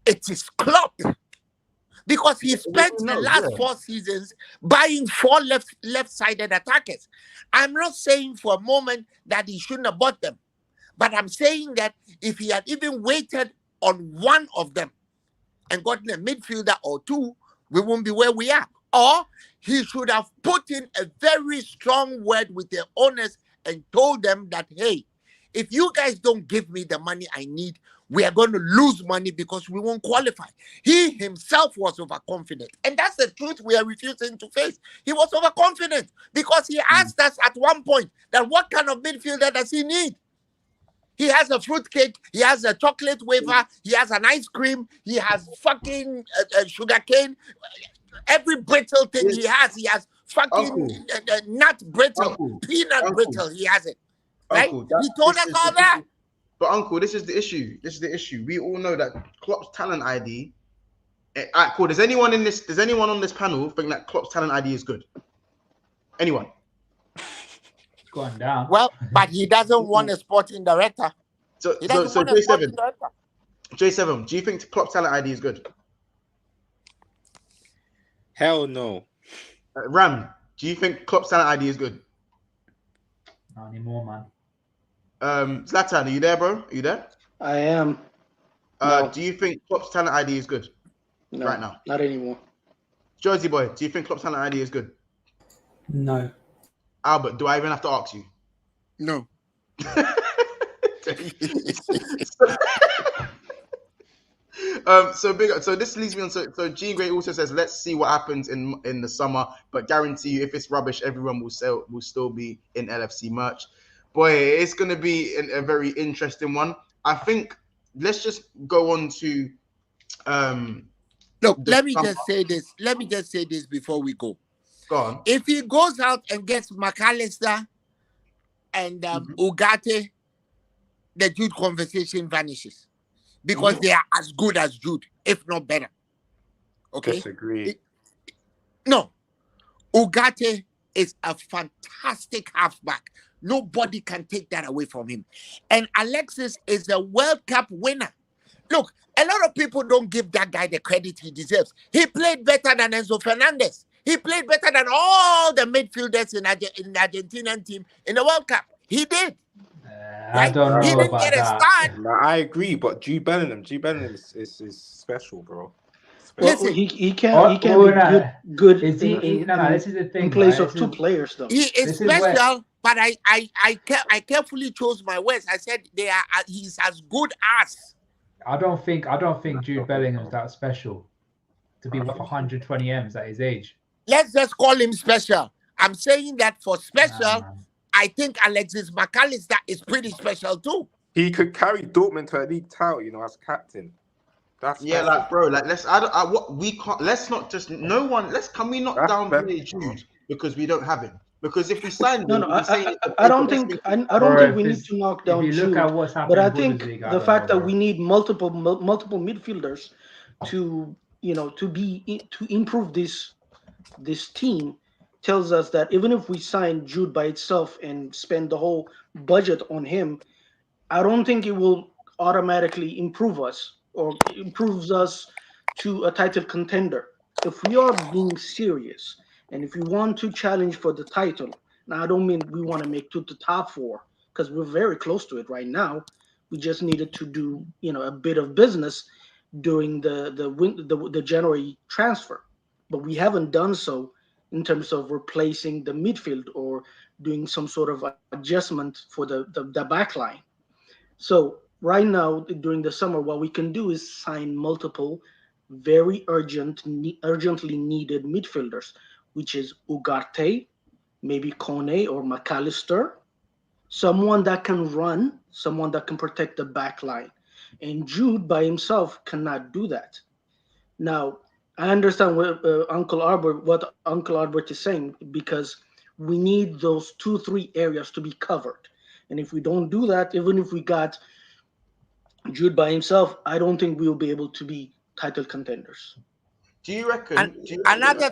It is Klopp. because he spent the last 4 seasons buying 4 left-sided attackers. I'm not saying for a moment that he shouldn't have bought them, but I'm saying that if he had even waited on one of them and gotten a midfielder or 2, we won't be where we are. Or he should have put in a very strong word with the owners and told them that, hey, if you guys don't give me the money I need, we are going to lose money because we won't qualify. He himself was overconfident. And that's the truth we are refusing to face. He was overconfident because he asked us at one point that what kind of midfielder does he need? He has a fruitcake, he has a chocolate wafer, he has an ice cream, he has fucking sugar cane. Every brittle thing he has fucking nut brittle, peanut brittle, he has it. Right? He told us all that. But Uncle, this is the issue. We all know that Klopp's talent ID. All right, cool. Does anyone on this panel think that Klopp's talent ID is good? Anyone? It's gone down. Well, but he doesn't want a sporting director. So J7, do you think Klopp's talent ID is good? Hell no. Ram, do you think Klopp's talent ID is good? Not anymore, man. Zlatan, are you there, bro? Are you there? I am. No. Do you think Klopp's talent ID is good? No, right now? Not anymore. Jersey boy, do you think Klopp's talent ID is good? No. Albert, do I even have to ask you? No. So this leads me on. So Jean Grey also says, let's see what happens in the summer, but guarantee you, if it's rubbish, everyone will still be in LFC merch. Boy, it's going to be a very interesting one. I think let's just go on to look, let me just say this before we go. Go on. If he goes out and gets McAllister and Ugarte, the Jude conversation vanishes because they are as good as Jude, if not better. Okay? Disagree. No. Ugarte is a fantastic halfback. Nobody can take that away from him. And Alexis is a World Cup winner. Look, a lot of people don't give that guy the credit he deserves. He played better than Enzo Fernandez. He played better than all the midfielders in the Argentinian team in the World Cup. He did. I don't know. He didn't about get a that. start. No, I agree, but Jude Bellingham is special, bro. Well, Listen, he can't be good This is the thing. in place right? of 2 players, though. he is special, but I carefully chose my words. I said he's as good as. I don't think Jude Bellingham's that special to be worth 120 M's at his age. Let's just call him special. I'm saying that for special, I think Alexis McAllister is pretty special too. He could carry Dortmund to a league title, as captain. That's yeah, like bro, like can we not downplay Jude because we don't have him? Because if we sign him, I don't think we need to knock down Jude. But I think the fact that we need multiple midfielders to improve this team tells us that even if we sign Jude by itself and spend the whole budget on him, I don't think it will automatically improve us or improves us to a title contender. If we are being serious and if we want to challenge for the title, now I don't mean we want to make to the top 4 because we're very close to it right now. We just needed to do a bit of business during the January transfer, but we haven't done so in terms of replacing the midfield or doing some sort of adjustment for the back line. So right now, during the summer, what we can do is sign multiple very urgently needed midfielders, which is Ugarte, maybe Kone or McAllister, someone that can run, someone that can protect the back line. And Jude by himself cannot do that. Now, I understand what Uncle Albert is saying, because we need those 2-3 areas to be covered. And if we don't do that, even if we got Jude by himself, I don't think we'll be able to be title contenders. Do you reckon? Another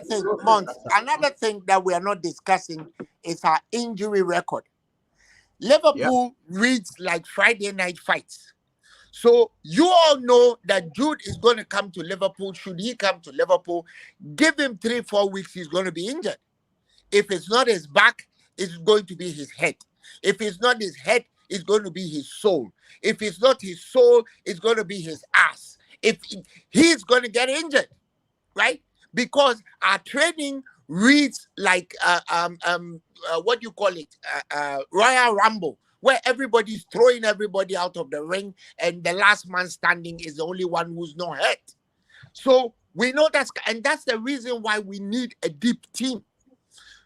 thing that we are not discussing is our injury record. Liverpool reads like Friday night fights. So you all know that Jude is going to come to Liverpool. Should he come to Liverpool, give him 3-4 weeks, he's going to be injured. If it's not his back, it's going to be his head. If it's not his head, it's going to be his soul. If it's not his soul, it's going to be his ass. If he's going to get injured, right? Because our training reads like what do you call it? Royal Rumble, where everybody's throwing everybody out of the ring, and the last man standing is the only one who's not hurt. So we know and that's the reason why we need a deep team.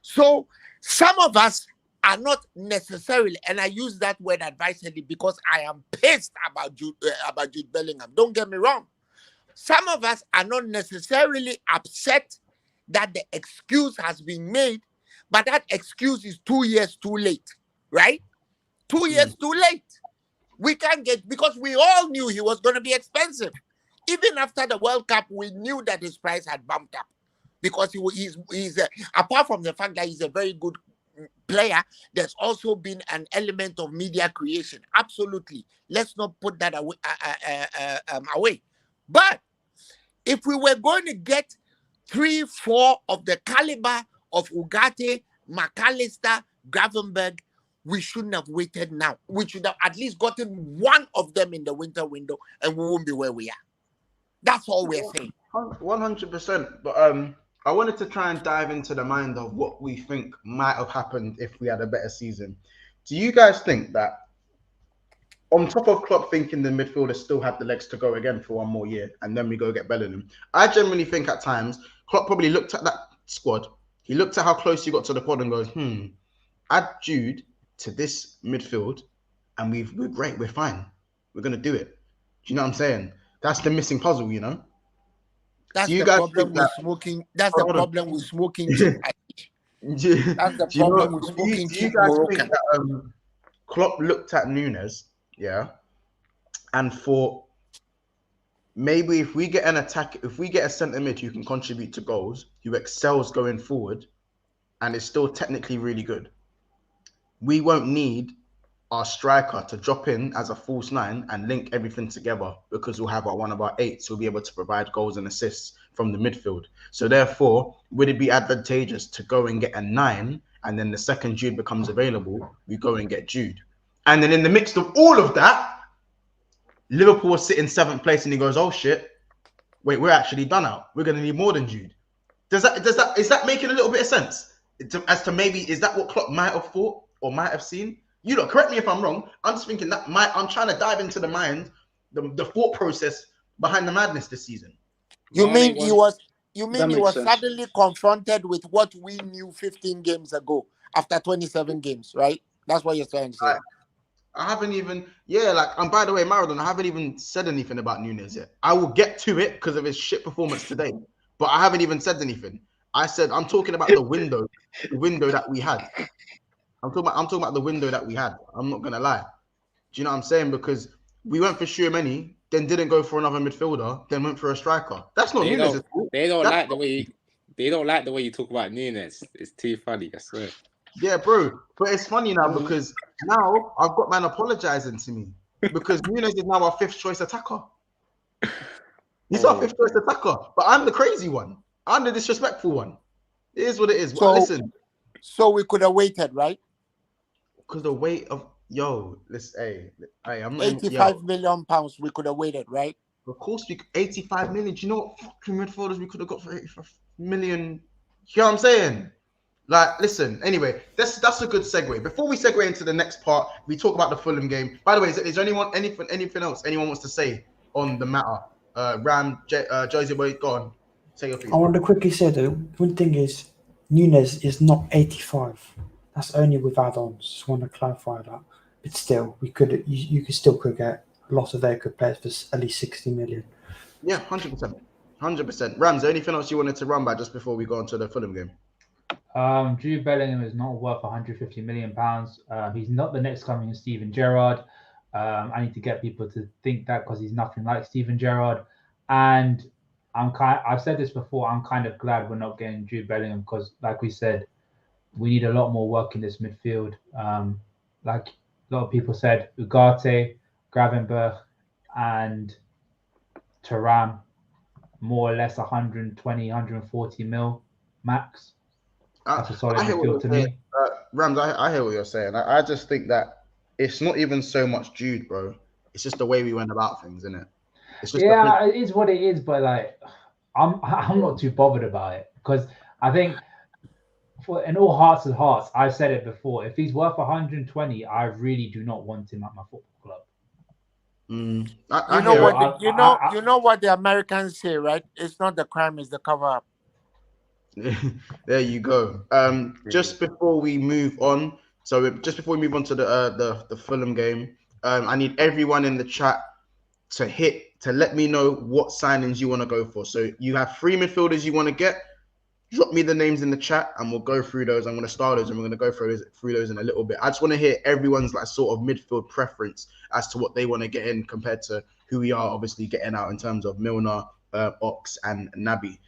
So some of us are not necessarily, and I use that word advisedly because I am pissed about Jude Bellingham. Don't get me wrong. Some of us are not necessarily upset that the excuse has been made, but that excuse is 2 years too late, right? 2 years too late. We can't get, because we all knew he was going to be expensive. Even after the World Cup, we knew that his price had bumped up because he's apart from the fact that he's a very good player, there's also been an element of media creation. Absolutely. Let's not put that away. But if we were going to get 3-4 of the caliber of Ugarte, McAllister, Gravenberg, we shouldn't have waited now. We should have at least gotten one of them in the winter window, and we won't be where we are. That's all we're saying. 100%. But I wanted to try and dive into the mind of what we think might have happened if we had a better season. Do you guys think that, on top of Klopp thinking the midfielders still have the legs to go again for one more year, and then we go get Bellingham, I genuinely think at times Klopp probably looked at that squad, he looked at how close he got to the pod and goes, add Jude to this midfield and we're great, we're fine. We're going to do it. Do you know what I'm saying? That's the missing puzzle, you know? That's the problem with smoking. That's the problem with smoking. That's the problem with smoking. Do you guys think that Klopp looked at Nunes, yeah, and thought, maybe if we get an attack, if we get a centre mid who can contribute to goals, who excels going forward, and is still technically really good, we won't need our striker to drop in as a false nine and link everything together, because we'll have one of our eights who'll be able to provide goals and assists from the midfield. So therefore, would it be advantageous to go and get a 9, and then the second Jude becomes available, we go and get Jude? And then in the midst of all of that, Liverpool was sitting 7th place, and he goes, "Oh shit, wait, we're actually done out. We're going to need more than Jude." Is that making a little bit of sense? As to maybe, is that what Klopp might have thought or might have seen? You know, correct me if I'm wrong. I'm just thinking that I'm trying to dive into the mind, the thought process behind the madness this season. You mean he was suddenly confronted with what we knew 15 games ago after 27 games, right? That's what you're trying to say. I haven't even, and by the way, Maradona, I haven't even said anything about Nunes yet. I will get to it because of his shit performance today, but I haven't even said anything. I'm talking about the window that we had. I'm talking about the window that we had. I'm not gonna lie. Do you know what I'm saying? Because we went for Tchouaméni, then didn't go for another midfielder, then went for a striker. That's not Nunes. They don't like the way you talk about Nunes. It's too funny, I swear. Yeah, bro. But it's funny now because now I've got man apologizing to me because Nunes is now our 5th choice attacker. He's our 5th choice attacker, but I'm the crazy one. I'm the disrespectful one. It is what it is. So, listen. So we could have waited, right? Because the weight of listen, I'm not 85 million pounds. We could have waited, right? Of course, 85 million. Do you know what fucking midfielders we could have got for 85 million? You know what I'm saying? Like, listen. Anyway, that's a good segue. Before we segue into the next part, we talk about the Fulham game. By the way, is there anything else anyone wants to say on the matter? Ram, Josie Boy, go on. Say your piece. I want to quickly say though, one thing is Nunes is not 85. That's only with add-ons. Just want to clarify that. But still, you could still get a lot of very good players for at least 60 million. Yeah, 100%. 100%. Rams, is there anything else you wanted to run by just before we go on to the Fulham game? Jude Bellingham is not worth £150 million. He's not the next coming of Steven Gerrard. I need to get people to think that because he's nothing like Steven Gerrard. And I've said this before, I'm kind of glad we're not getting Jude Bellingham because, like we said, we need a lot more work in this midfield. Like a lot of people said, Ugarte, Gravenberch, and Thuram, more or less 120, 140 mil max. That's a solid midfield to me. Rams, I hear what you're saying. I just think that it's not even so much Jude, bro. It's just the way we went about things, isn't it? It's just it is what it is, but like, I'm not too bothered about it because I think, in all hearts and hearts, I've said it before. If he's worth 120, I really do not want him at my football club. You know what the Americans say, right? It's not the crime, it's the cover up. There you go. Just before we move on, to the Fulham game, I need everyone in the chat to let me know what signings you want to go for. So you have 3 midfielders you want to get. Drop me the names in the chat and we'll go through those. I'm going to start those and we're going to go through those in a little bit. I just want to hear everyone's like sort of midfield preference as to what they want to get in compared to who we are obviously getting out in terms of Milner, Ox and Naby.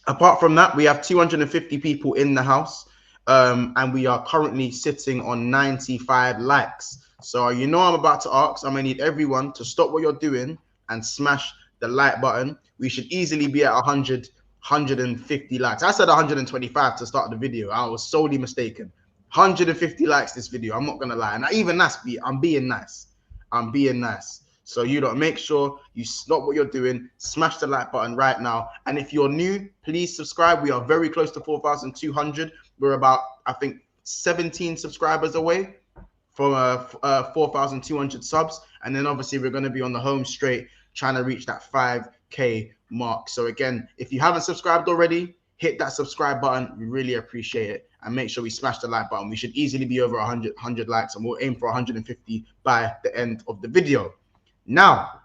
Apart from that, we have 250 people in the house and we are currently sitting on 95 likes. So I'm about to ask, I'm going to need everyone to stop what you're doing and smash the like button. We should easily be at 150 likes. I said 125 to start the video. I was solely mistaken. 150 likes this video. I'm not going to lie. And even that's I'm being nice. So you don't make sure you stop what you're doing, smash the like button right now. And if you're new, please subscribe. We are very close to 4,200. We're about, I think, 17 subscribers away from 4,200 subs. And then obviously we're going to be on the home straight trying to reach that 5K mark. So again, if you haven't subscribed already, hit that subscribe button. We really appreciate it. And make sure we smash the like button. We should easily be over 100 likes and we'll aim for 150 by the end of the video. Now,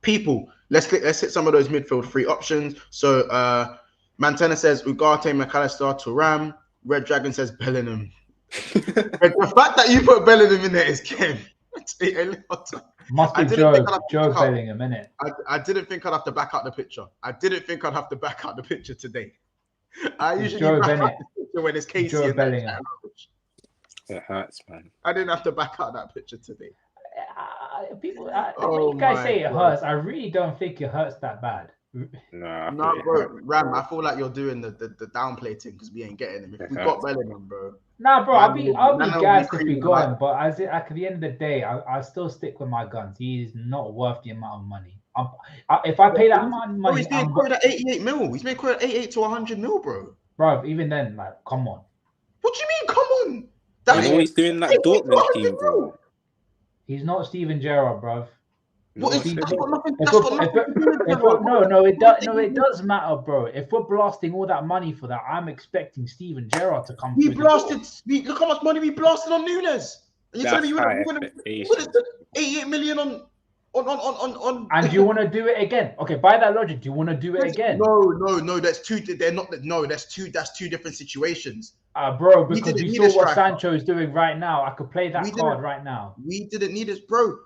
people, let's hit some of those midfield free options. So Mantena says Ugarte, McAllister, Thuram. Red Dragon says Bellingham. The fact that you put Bellingham in there is Ken. Must be Joe Bellingham, innit? I didn't think I'd have to back out the picture. Today. I usually back out the picture when it's Casey Joe Bellingham. It hurts, man. I didn't have to back out that picture today. When you guys say it hurts, I really don't think it hurts that bad. No, bro, Ram, I feel like you're doing the downplay thing because we ain't getting him. If we got Bellingham, bro. Nah, bro, I'll be gassed if we got him, but at the end of the day, I still stick with my guns. He's not worth the amount of money. If I pay that amount of money, he's being quoted at 88 mil. He's being quoted at 88 to 100 mil, bro. Bro, even then, like, come on. What do you mean, come on? He's doing that Dortmund team, bro. He's not Steven Gerrard, bro. No, it does matter, bro. If we're blasting all that money for that, I'm expecting Steven Gerrard to come. Look how much money we blasted on Nunes. And you're telling me you would have 88 million on. And do you want to do it again? Okay, by that logic, do you want to do it again? No. That's two. They're not. No, that's two different situations. Bro, because you saw what Sancho is doing right now. I could play that card right now. We didn't need this, bro.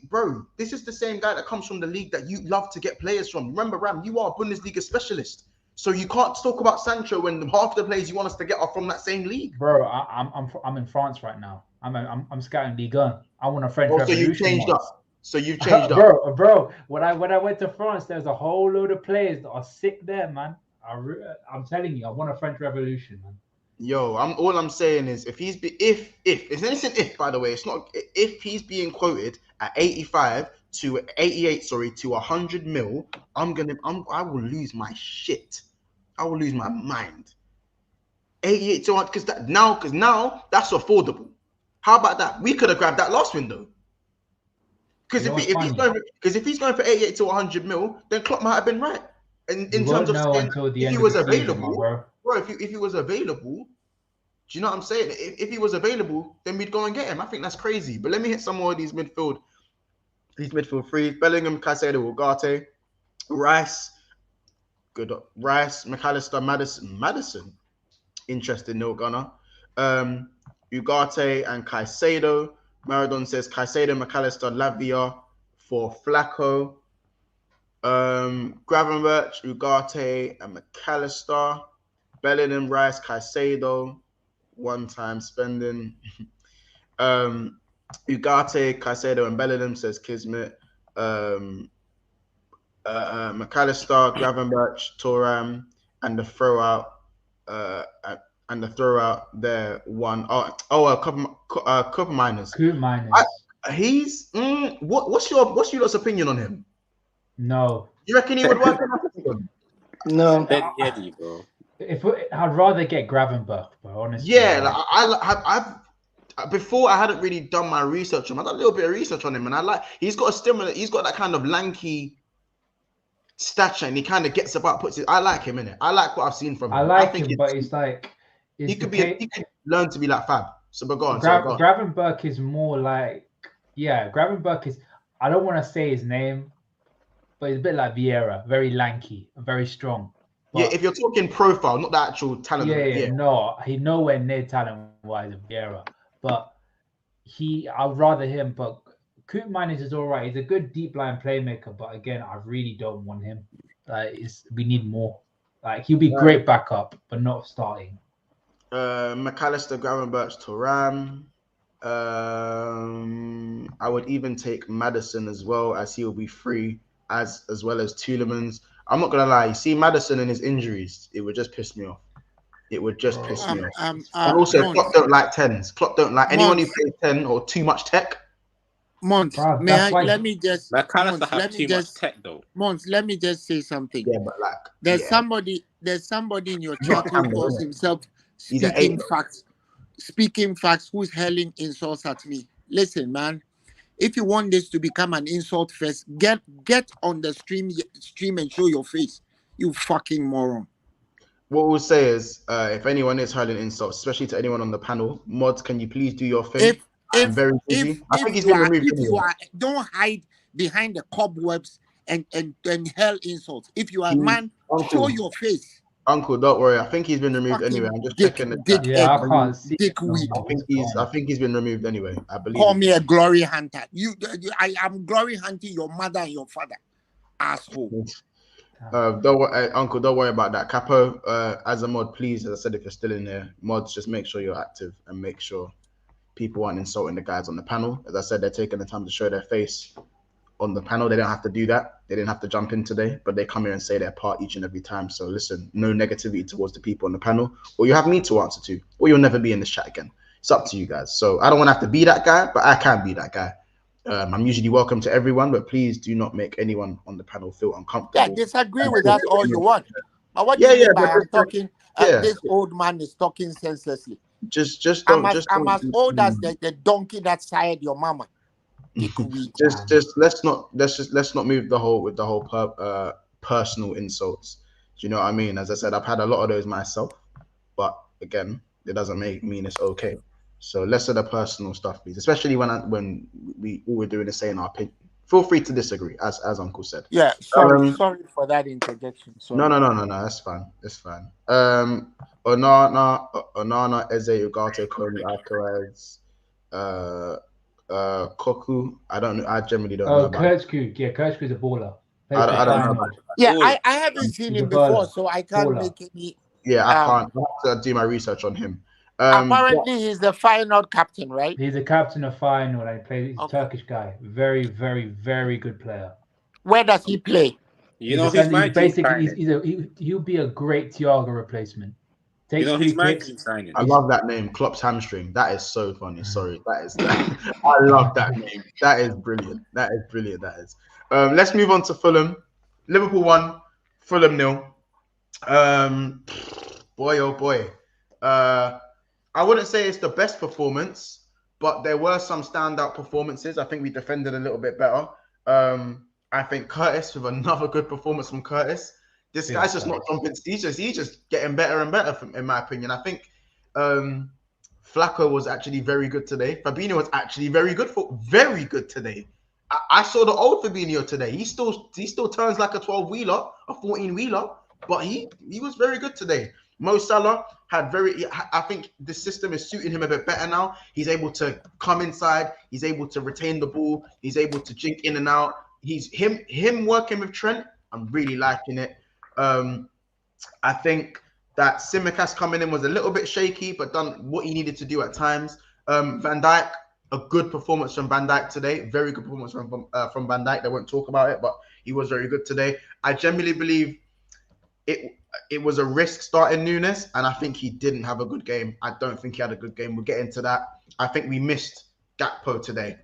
Bro, this is the same guy that comes from the league that you love to get players from. Remember, Ram, you are a Bundesliga specialist. So you can't talk about Sancho when half the players you want us to get are from that same league. Bro, I'm in France right now. I'm scouting Ligue 1. I want a French revolution. So you've changed up. Bro. When I went to France, there's a whole load of players that are sick there, man. I'm telling you, I want a French revolution, man. Yo, all I'm saying is if it's anything by the way, it's not if he's being quoted at 88 to 100 mil, I will lose my shit. I will lose my mind. 88 to 100 because now that's affordable. How about that? We could have grabbed that last window. Because if he's going for 88 to 100 mil, then Klopp might have been right. In terms of if he was available, bro, if he was available, do you know what I'm saying? If he was available, then we'd go and get him. I think that's crazy. But let me hit some more of these midfield threes. Bellingham, Caicedo, Ugarte, Rice, McAllister, Madison. Interesting, no gunner. Ugarte and Caicedo. Maradon says Caicedo, McAllister, Lavia for Flacco. Gravenberch, Ugarte, and McAllister. Bellingham, Rice, Caicedo. One-time spending. Ugarte, Caicedo, and Bellingham, says Kismet. McAllister, Gravenberch, Thuram, and the throw out. There one. Copper Miners. He's what's your lot's opinion on him? No. You reckon he would work? No. Bro. I'd rather get Gravenberch, bro. Honestly. Yeah, like, I've before I hadn't really done my research on him. I done a little bit of research on him, and he's got that kind of lanky stature, and he kind of gets about, I like him in it. I like what I've seen from him. I think him, but it's like he could learn to be like Fab. So, but go on. Gravenberch is more like, Gravenberch is. I don't want to say his name, but he's a bit like Vieira, very lanky, very strong. But, if you're talking profile, not the actual talent. No, he's nowhere near talent-wise of Vieira. But I'd rather him. But Coop Miners is all right. He's a good deep line playmaker. But again, I really don't want him. We need more. Like, he'll be great backup, but not starting. McAllister, Gravenberch, Thuram. I would even take Maddison as well, as he will be free, as well as Tielemans. I'm not gonna lie. You see Maddison and his injuries, it would just piss me off. It would just piss me off. And also, Klopp don't like 10s. Klopp don't like anyone who plays 10 or too much tech. Mons, let me just say something. Yeah, but like there's somebody in your chat who calls himself speaking facts, who's hurling insults at me. Listen, man. If you want this to become an insult fest, get on the stream and show your face, you fucking moron. What we'll say is, if anyone is hurling insults, especially to anyone on the panel, mods, can you please do your thing? I'm very busy. I think he's been removed. Don't hide behind the cobwebs and hurl insults. If you are a man, show your face. Uncle, don't worry. I think he's been removed anyway. I'm just checking the chat. I can't see. I think he's been removed anyway. I believe. Call me a glory hunter. I am glory hunting your mother and your father, asshole. Don't worry, Uncle. Don't worry about that. Capo, as a mod, please, as I said, if you're still in there, mods, just make sure you're active and make sure people aren't insulting the guys on the panel. As I said, they're taking the time to show their face on the panel. They don't have to do that. They didn't have to jump in today, but they come here and say their part each and every time. So listen, no negativity towards the people on the panel, or you have me to answer to, or you'll never be in this chat again. It's up to you guys. So I don't want to have to be that guy, but I can be that guy. I'm usually welcome to everyone, but please do not make anyone on the panel feel uncomfortable. Yeah, disagree with that all you want. But what you mean by I'm talking, this old man is talking senselessly. I'm as old as the donkey that sired your mama. let's not move the whole personal insults. Do you know what I mean? As I said, I've had a lot of those myself, but again, it doesn't mean it's okay. So less of the personal stuff, please. Especially when we all we're doing is saying our opinion. Feel free to disagree, as Uncle said. Yeah, sorry for that interjection. Sorry. No, that's fine. It's fine. Onana, Eze, Ugarte, Komi, Alcaraz, Koku. I don't know. I generally don't know. Oh, Kirchku. Yeah, Kirchku's a baller. I don't know. Yeah, I haven't seen him before, so I can't make any. Yeah, I can't. I have to do my research on him. Apparently, he's the Feyenoord captain, right? He's a captain of Feyenoord. He's a Turkish guy. Very, very, very good player. Where does he play? He'll be a great Thiago replacement. I love that name, Klopp's hamstring. That is so funny. Sorry, I love that name. That is brilliant. That is. Let's move on to Fulham. Liverpool 1, Fulham 0. Boy, oh boy. I wouldn't say it's the best performance, but there were some standout performances. I think we defended a little bit better. I think Curtis, with another good performance from Curtis. This guy's just not jumping. He's just getting better and better, in my opinion. I think Flacco was actually very good today. Fabinho was actually very good today. I saw the old Fabinho today. He still turns like a 12-wheeler, a 14-wheeler, but he was very good today. Mo Salah I think the system is suiting him a bit better now. He's able to come inside. He's able to retain the ball. He's able to jink in and out. Him working with Trent. I'm really liking it. I think that Tsimikas coming in was a little bit shaky, but done what he needed to do at times. Van Dijk, a good performance from Van Dijk today. Very good performance from Van Dijk. They won't talk about it, but he was very good today. I genuinely believe it was a risk starting Nunes, and I think he didn't have a good game. I don't think he had a good game. We'll get into that. I think we missed Gakpo today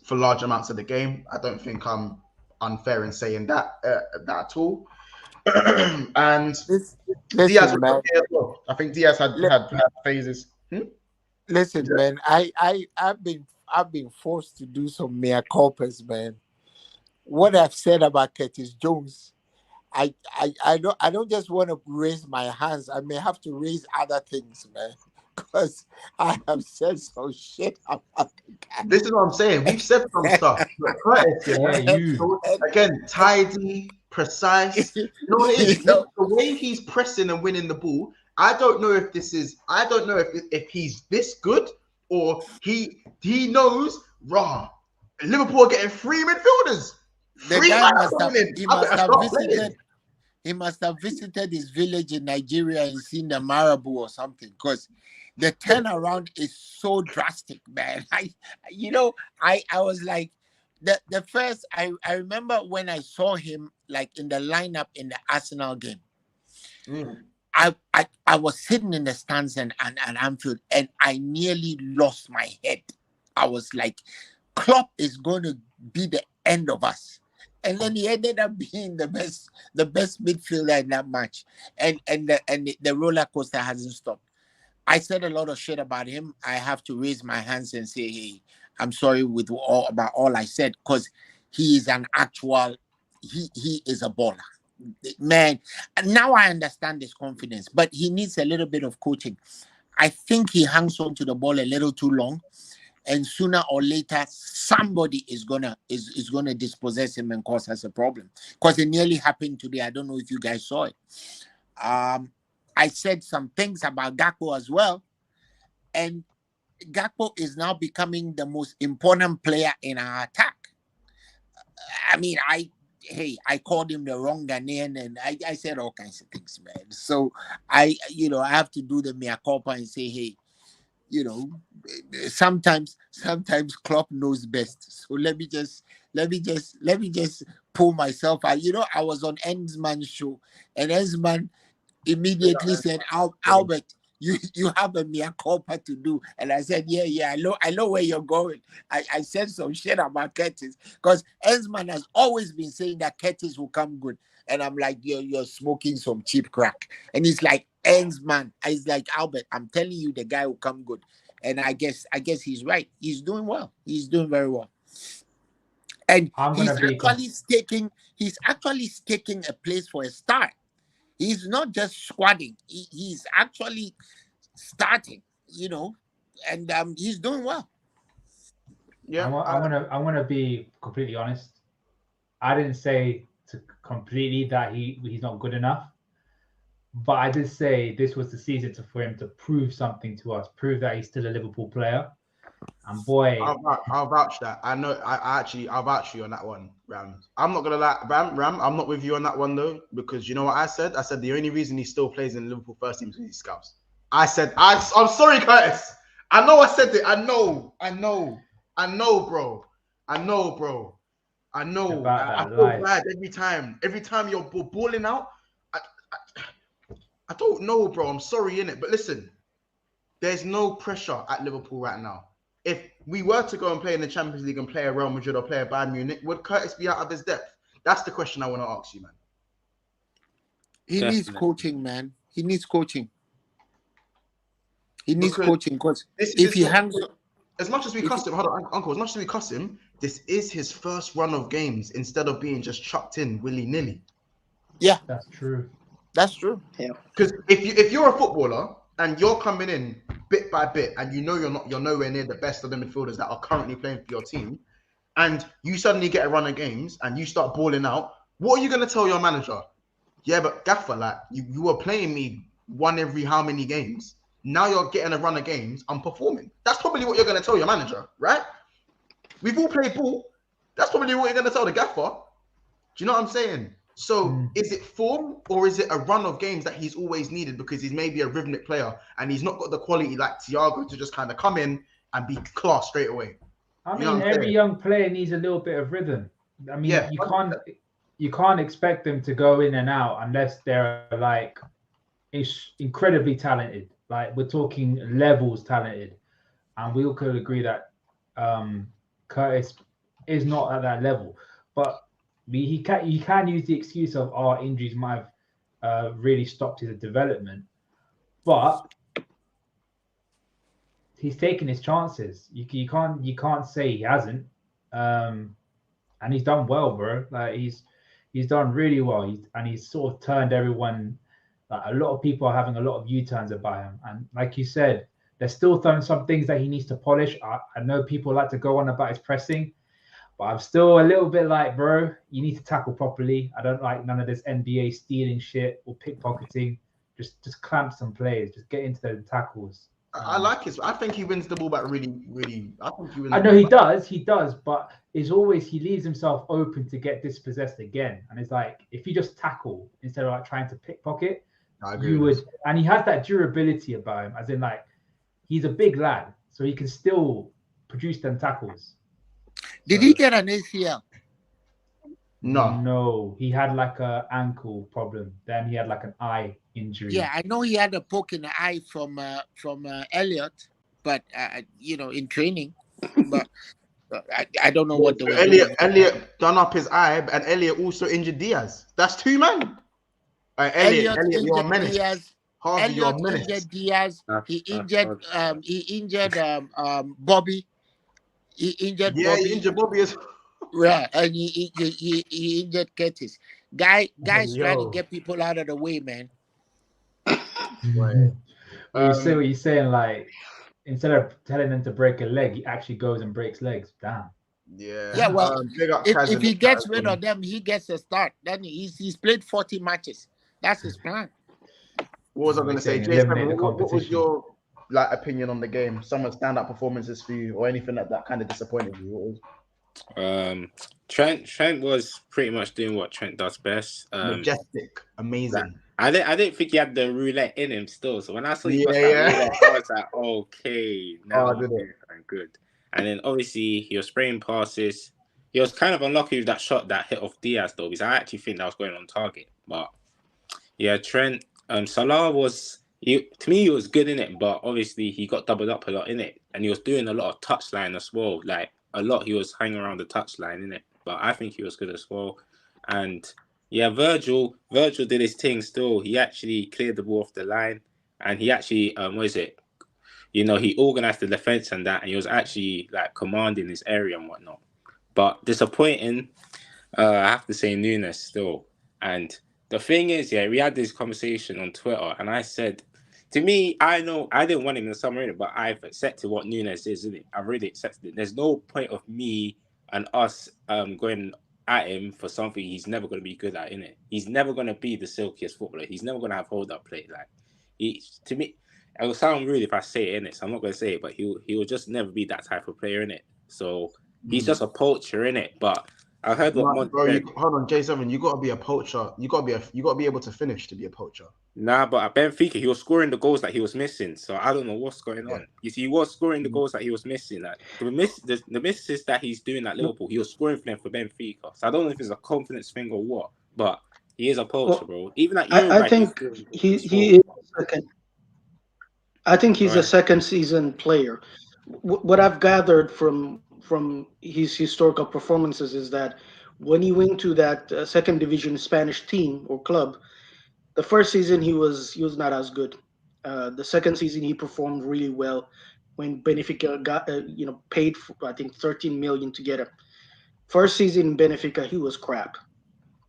for large amounts of the game. I don't think I'm unfair in saying that at all. And Diaz was okay as well. I think Diaz had phases. Listen, man, I've been forced to do some mea culpas, man. What I've said about Curtis Jones, I don't just want to raise my hands. I may have to raise other things, man, because I have said some shit about the guy. This is what I'm saying. We've said some stuff. Again, tidy, precise. You know what it is? The way he's pressing and winning the ball. I don't know if if he's this good or he knows raw. Liverpool are getting 3 midfielders. He must have visited his village in Nigeria and seen the Marabu or something, because the turnaround is so drastic, man. I was like, the first I remember when I saw him like in the lineup in the Arsenal game. I was sitting in the stands and Anfield, and I nearly lost my head. I was like, Klopp is going to be the end of us. And then he ended up being the best midfielder in that match. And the roller coaster hasn't stopped. I said a lot of shit about him. I have to raise my hands and say, hey, I'm sorry about all I said, because he is an actual, he is a baller. Man, now I understand his confidence, but he needs a little bit of coaching. I think he hangs on to the ball a little too long, and sooner or later somebody is gonna dispossess him and cause us a problem. Because it nearly happened today. I don't know if you guys saw it. I said some things about Gakpo as well, and Gakpo is now becoming the most important player in our attack. I mean, I called him the wrong Ghanaian, and I said all kinds of things, man. So I have to do the mea culpa and say, hey, sometimes Klopp knows best. So let me just pull myself out. I was on Ensman's show, and Ensman immediately said, Albert, you have a mea culpa to do. And I said, yeah, I know where you're going. I said some shit about Curtis, because Ensman has always been saying that Curtis will come good. And I'm like, you're smoking some cheap crack. And he's like, Ensman. He's like, Albert, I'm telling you, the guy will come good. And I guess he's right. He's doing well. He's doing very well. And he's actually staking a place for a start. He's not just squadding. He's actually starting, and he's doing well. Yeah, I'm gonna be completely honest. I didn't say completely that he's not good enough, but I did say this was the season for him to prove something to us, prove that he's still a Liverpool player. And boy, I'll vouch that. I know. I'll vouch for you on that one, Ram. I'm not gonna lie, Ram. I'm not with you on that one though, because you know what I said. I said the only reason he still plays in the Liverpool first team is because he scouts. I said I'm sorry, Curtis. I know I said it. I know, bro. I know. I feel bad every time you're balling out. I don't know, bro. I'm sorry, innit? But listen, there's no pressure at Liverpool right now. If we were to go and play in the Champions League and play a Real Madrid or play a Bayern Munich, would Curtis be out of his depth? That's the question I want to ask you, man. He needs coaching, man. He needs coaching. Because if he hangs... As much as we cuss him, hold on, Uncle, as much as we cuss him, this is his first run of games instead of being just chucked in willy-nilly. Yeah. That's true. Yeah. Because if you're a footballer and you're coming in bit by bit, and you're nowhere near the best of the midfielders that are currently playing for your team, and you suddenly get a run of games and you start balling out, what are you going to tell your manager? Yeah, but Gaffer, like you were playing me one every how many games? Now you're getting a run of games, I'm performing. That's probably what you're going to tell your manager, right? We've all played ball. That's probably what you're going to tell the Gaffer. Do you know what I'm saying? So is it form, or is it a run of games that he's always needed because he's maybe a rhythmic player and he's not got the quality like Thiago to just kind of come in and be class straight away. I mean, every young player needs a little bit of rhythm. I mean, you can't expect them to go in and out unless they're like incredibly talented. Like we're talking levels talented, and we all could agree that Curtis is not at that level. But he can use the excuse of injuries might have really stopped his development, but he's taking his chances. You can't say he hasn't, and he's done well, bro. Like he's done really well. He's sort of turned everyone. Like a lot of people are having a lot of U-turns about him, and like you said, there's still some things that he needs to polish. I know people like to go on about his pressing, but I'm still a little bit like, bro, you need to tackle properly. I don't like none of this NBA stealing shit or pickpocketing. Just clamp some plays. Just get into the tackles. I like his. I think he wins the ball back really, really. I think he wins. I know he does, but it's always he leaves himself open to get dispossessed again. And it's like if you just tackle instead of like trying to pickpocket, you would. And he has that durability about him, as in like he's a big lad, so he can still produce them tackles. Did he get an ACL? No, he had like a ankle problem. Then he had like an eye injury. Yeah, I know he had a poke in the eye from Elliot, but in training. But I don't know what the Elliot done up his eye, and Elliot also injured Diaz. That's two men. Elliot, you're a menace. Diaz. Elliot injured Diaz. He injured Bobby. He injured Bobby. He injured Bobby as well. Yeah, and he injured Curtis. Guys trying to get people out of the way, man. Right. You say what you're saying, like instead of telling them to break a leg, he actually goes and breaks legs. Damn. Yeah. Well, if he gets rid of them, he gets a start. Then he's played 40 matches. That's his plan. What was I going to say, Jason? What was your opinion on the game? Some standout performances for you, or anything that kind of disappointed you? Trent was pretty much doing what Trent does best. Majestic, amazing. I didn't think he had the roulette in him still. So when I saw he roulette, I was like, okay, now I'm good. And then obviously he was spraying passes. He was kind of unlucky with that shot that hit off Diaz though, because I actually think that was going on target. But yeah, Trent, Salah was to me he was good in it, but obviously he got doubled up a lot in it, and he was doing a lot of touchline as well. Like a lot, he was hanging around the touchline in it. But I think he was good as well. And yeah, Virgil did his thing still. He actually cleared the ball off the line, and he actually he organized the defense and that, and he was actually like commanding his area and whatnot. But disappointing, I have to say Nunes still. And the thing is, we had this conversation on Twitter, and I said, to me, I know I didn't want him in the summer, but I've accepted what Nunes is, isn't it? I've really accepted it. There's no point of me and us going at him for something he's never going to be good at, innit? He's never going to be the silkiest footballer. He's never going to have hold-up play. Like, to me, it will sound rude if I say it, innit? So I'm not going to say it, but he will just never be that type of player, innit? So he's just a poacher, innit? But I heard what hold on, J7. You got to be a poacher. You got to be able to finish to be a poacher. Nah, but at Benfica, he was scoring the goals that he was missing. So I don't know what's going on. You see, he was scoring the goals that he was missing. Like the misses that he's doing at Liverpool, he was scoring for them for Benfica. So I don't know if it's a confidence thing or what, but he is a poacher, bro. Even at Uruguay, I think he is second. I think he's a second season player. What I've gathered from his historical performances is that when he went to that second division Spanish team or club, the first season he was not as good. The second season he performed really well when Benfica got paid for, I think 13 million to get him. First season in Benfica he was crap.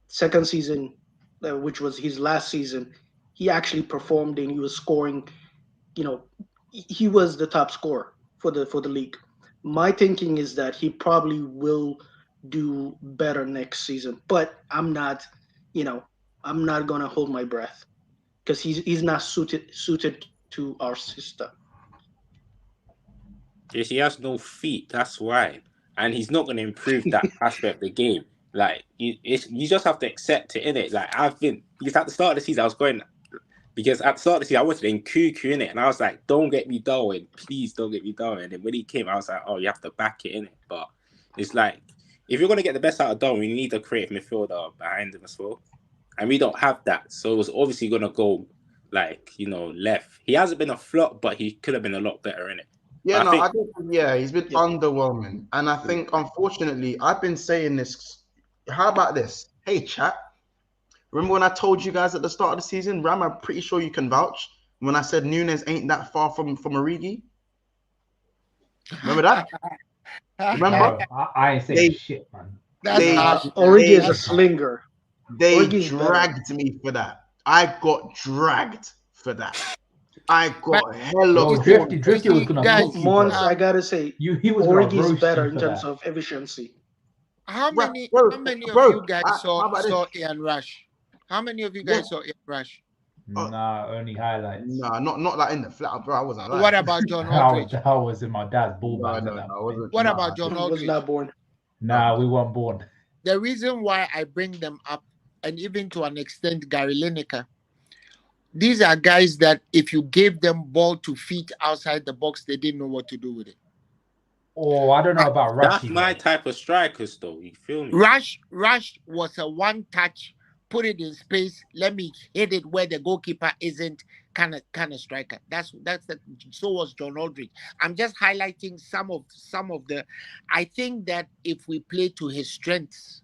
Second season, which was his last season, he actually performed and he was scoring. He was the top scorer for the league. My thinking is that he probably will do better next season, but I'm not gonna hold my breath because he's not suited to our system. Yes, he has no feet. That's why, and he's not going to improve that aspect of the game. Like you just have to accept it, innit? Like because at the start of the season, I was going, Because at the start of the season, I was in Cuckoo in it, and I was like, "Don't get me Darwin, please don't get me Darwin." And then when he came, I was like, "Oh, you have to back it in it." But it's like, if you're gonna get the best out of Darwin, you need a creative midfielder behind him as well, and we don't have that. So it was obviously gonna go like left. He hasn't been a flop, but he could have been a lot better in it. Yeah, I think he's been underwhelming, and I think unfortunately I've been saying this. How about this? Hey, chat. Remember when I told you guys at the start of the season, Ram, I'm pretty sure you can vouch, when I said Nunes ain't that far from Origi? Remember that? Remember? No, I ain't saying shit, man. Origi is a slinger. They dragged me for that. I got dragged for that. I got hella. Drifty was gonna Mons, I gotta say, Origi is better in terms of efficiency. How many of you guys saw Ian Rush? How many of you guys saw Ian Rush? Nah, only highlights. Nah, not like in the flat, bro. I wasn't. What about John Aldridge? I was in my dad's ball bag. What about John Aldridge? Was not born. Nah, we weren't born. The reason why I bring them up, and even to an extent, Gary Lineker, these are guys that if you gave them ball to feet outside the box, they didn't know what to do with it. Oh, I don't know about Rush. That's my type of strikers, though. You feel me? Rush was a one-touch, put it in space, let me hit it where the goalkeeper isn't, kind of striker. So was John Aldridge. I'm just highlighting some of the. I think that if we play to his strengths,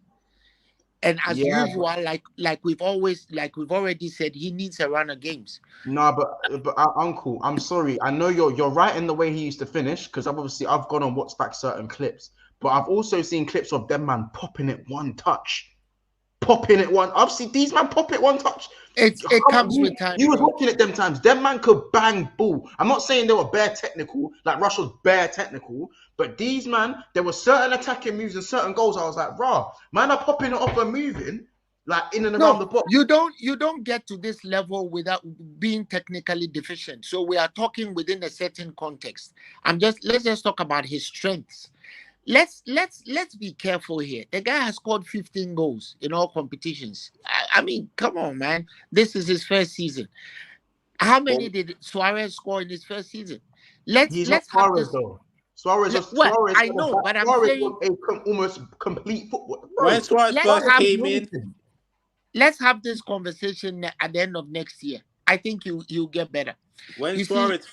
and as usual, like we've already said, he needs a run of games. No, but Uncle, I'm sorry. I know you're right in the way he used to finish, because I've gone and watched back certain clips, but I've also seen clips of them man popping it one touch. I've seen these man pop it one touch. It comes with time. You was watching it them times. Them man could bang ball. I'm not saying they were bare technical, like Rush was bare technical, but these man, there were certain attacking moves and certain goals. I was like, rah, man are popping it off and moving, like in and around the box. You don't get to this level without being technically deficient. So we are talking within a certain context. Let's just talk about his strengths. Let's be careful here. The guy has scored 15 goals in all competitions. I mean, come on, man. This is his first season. How many did Suarez score in his first season? Let's have this. Suarez. I know, but I'm saying almost complete football. When Suarez first came in, let's have this conversation at the end of next year. I think you get better. When Suarez,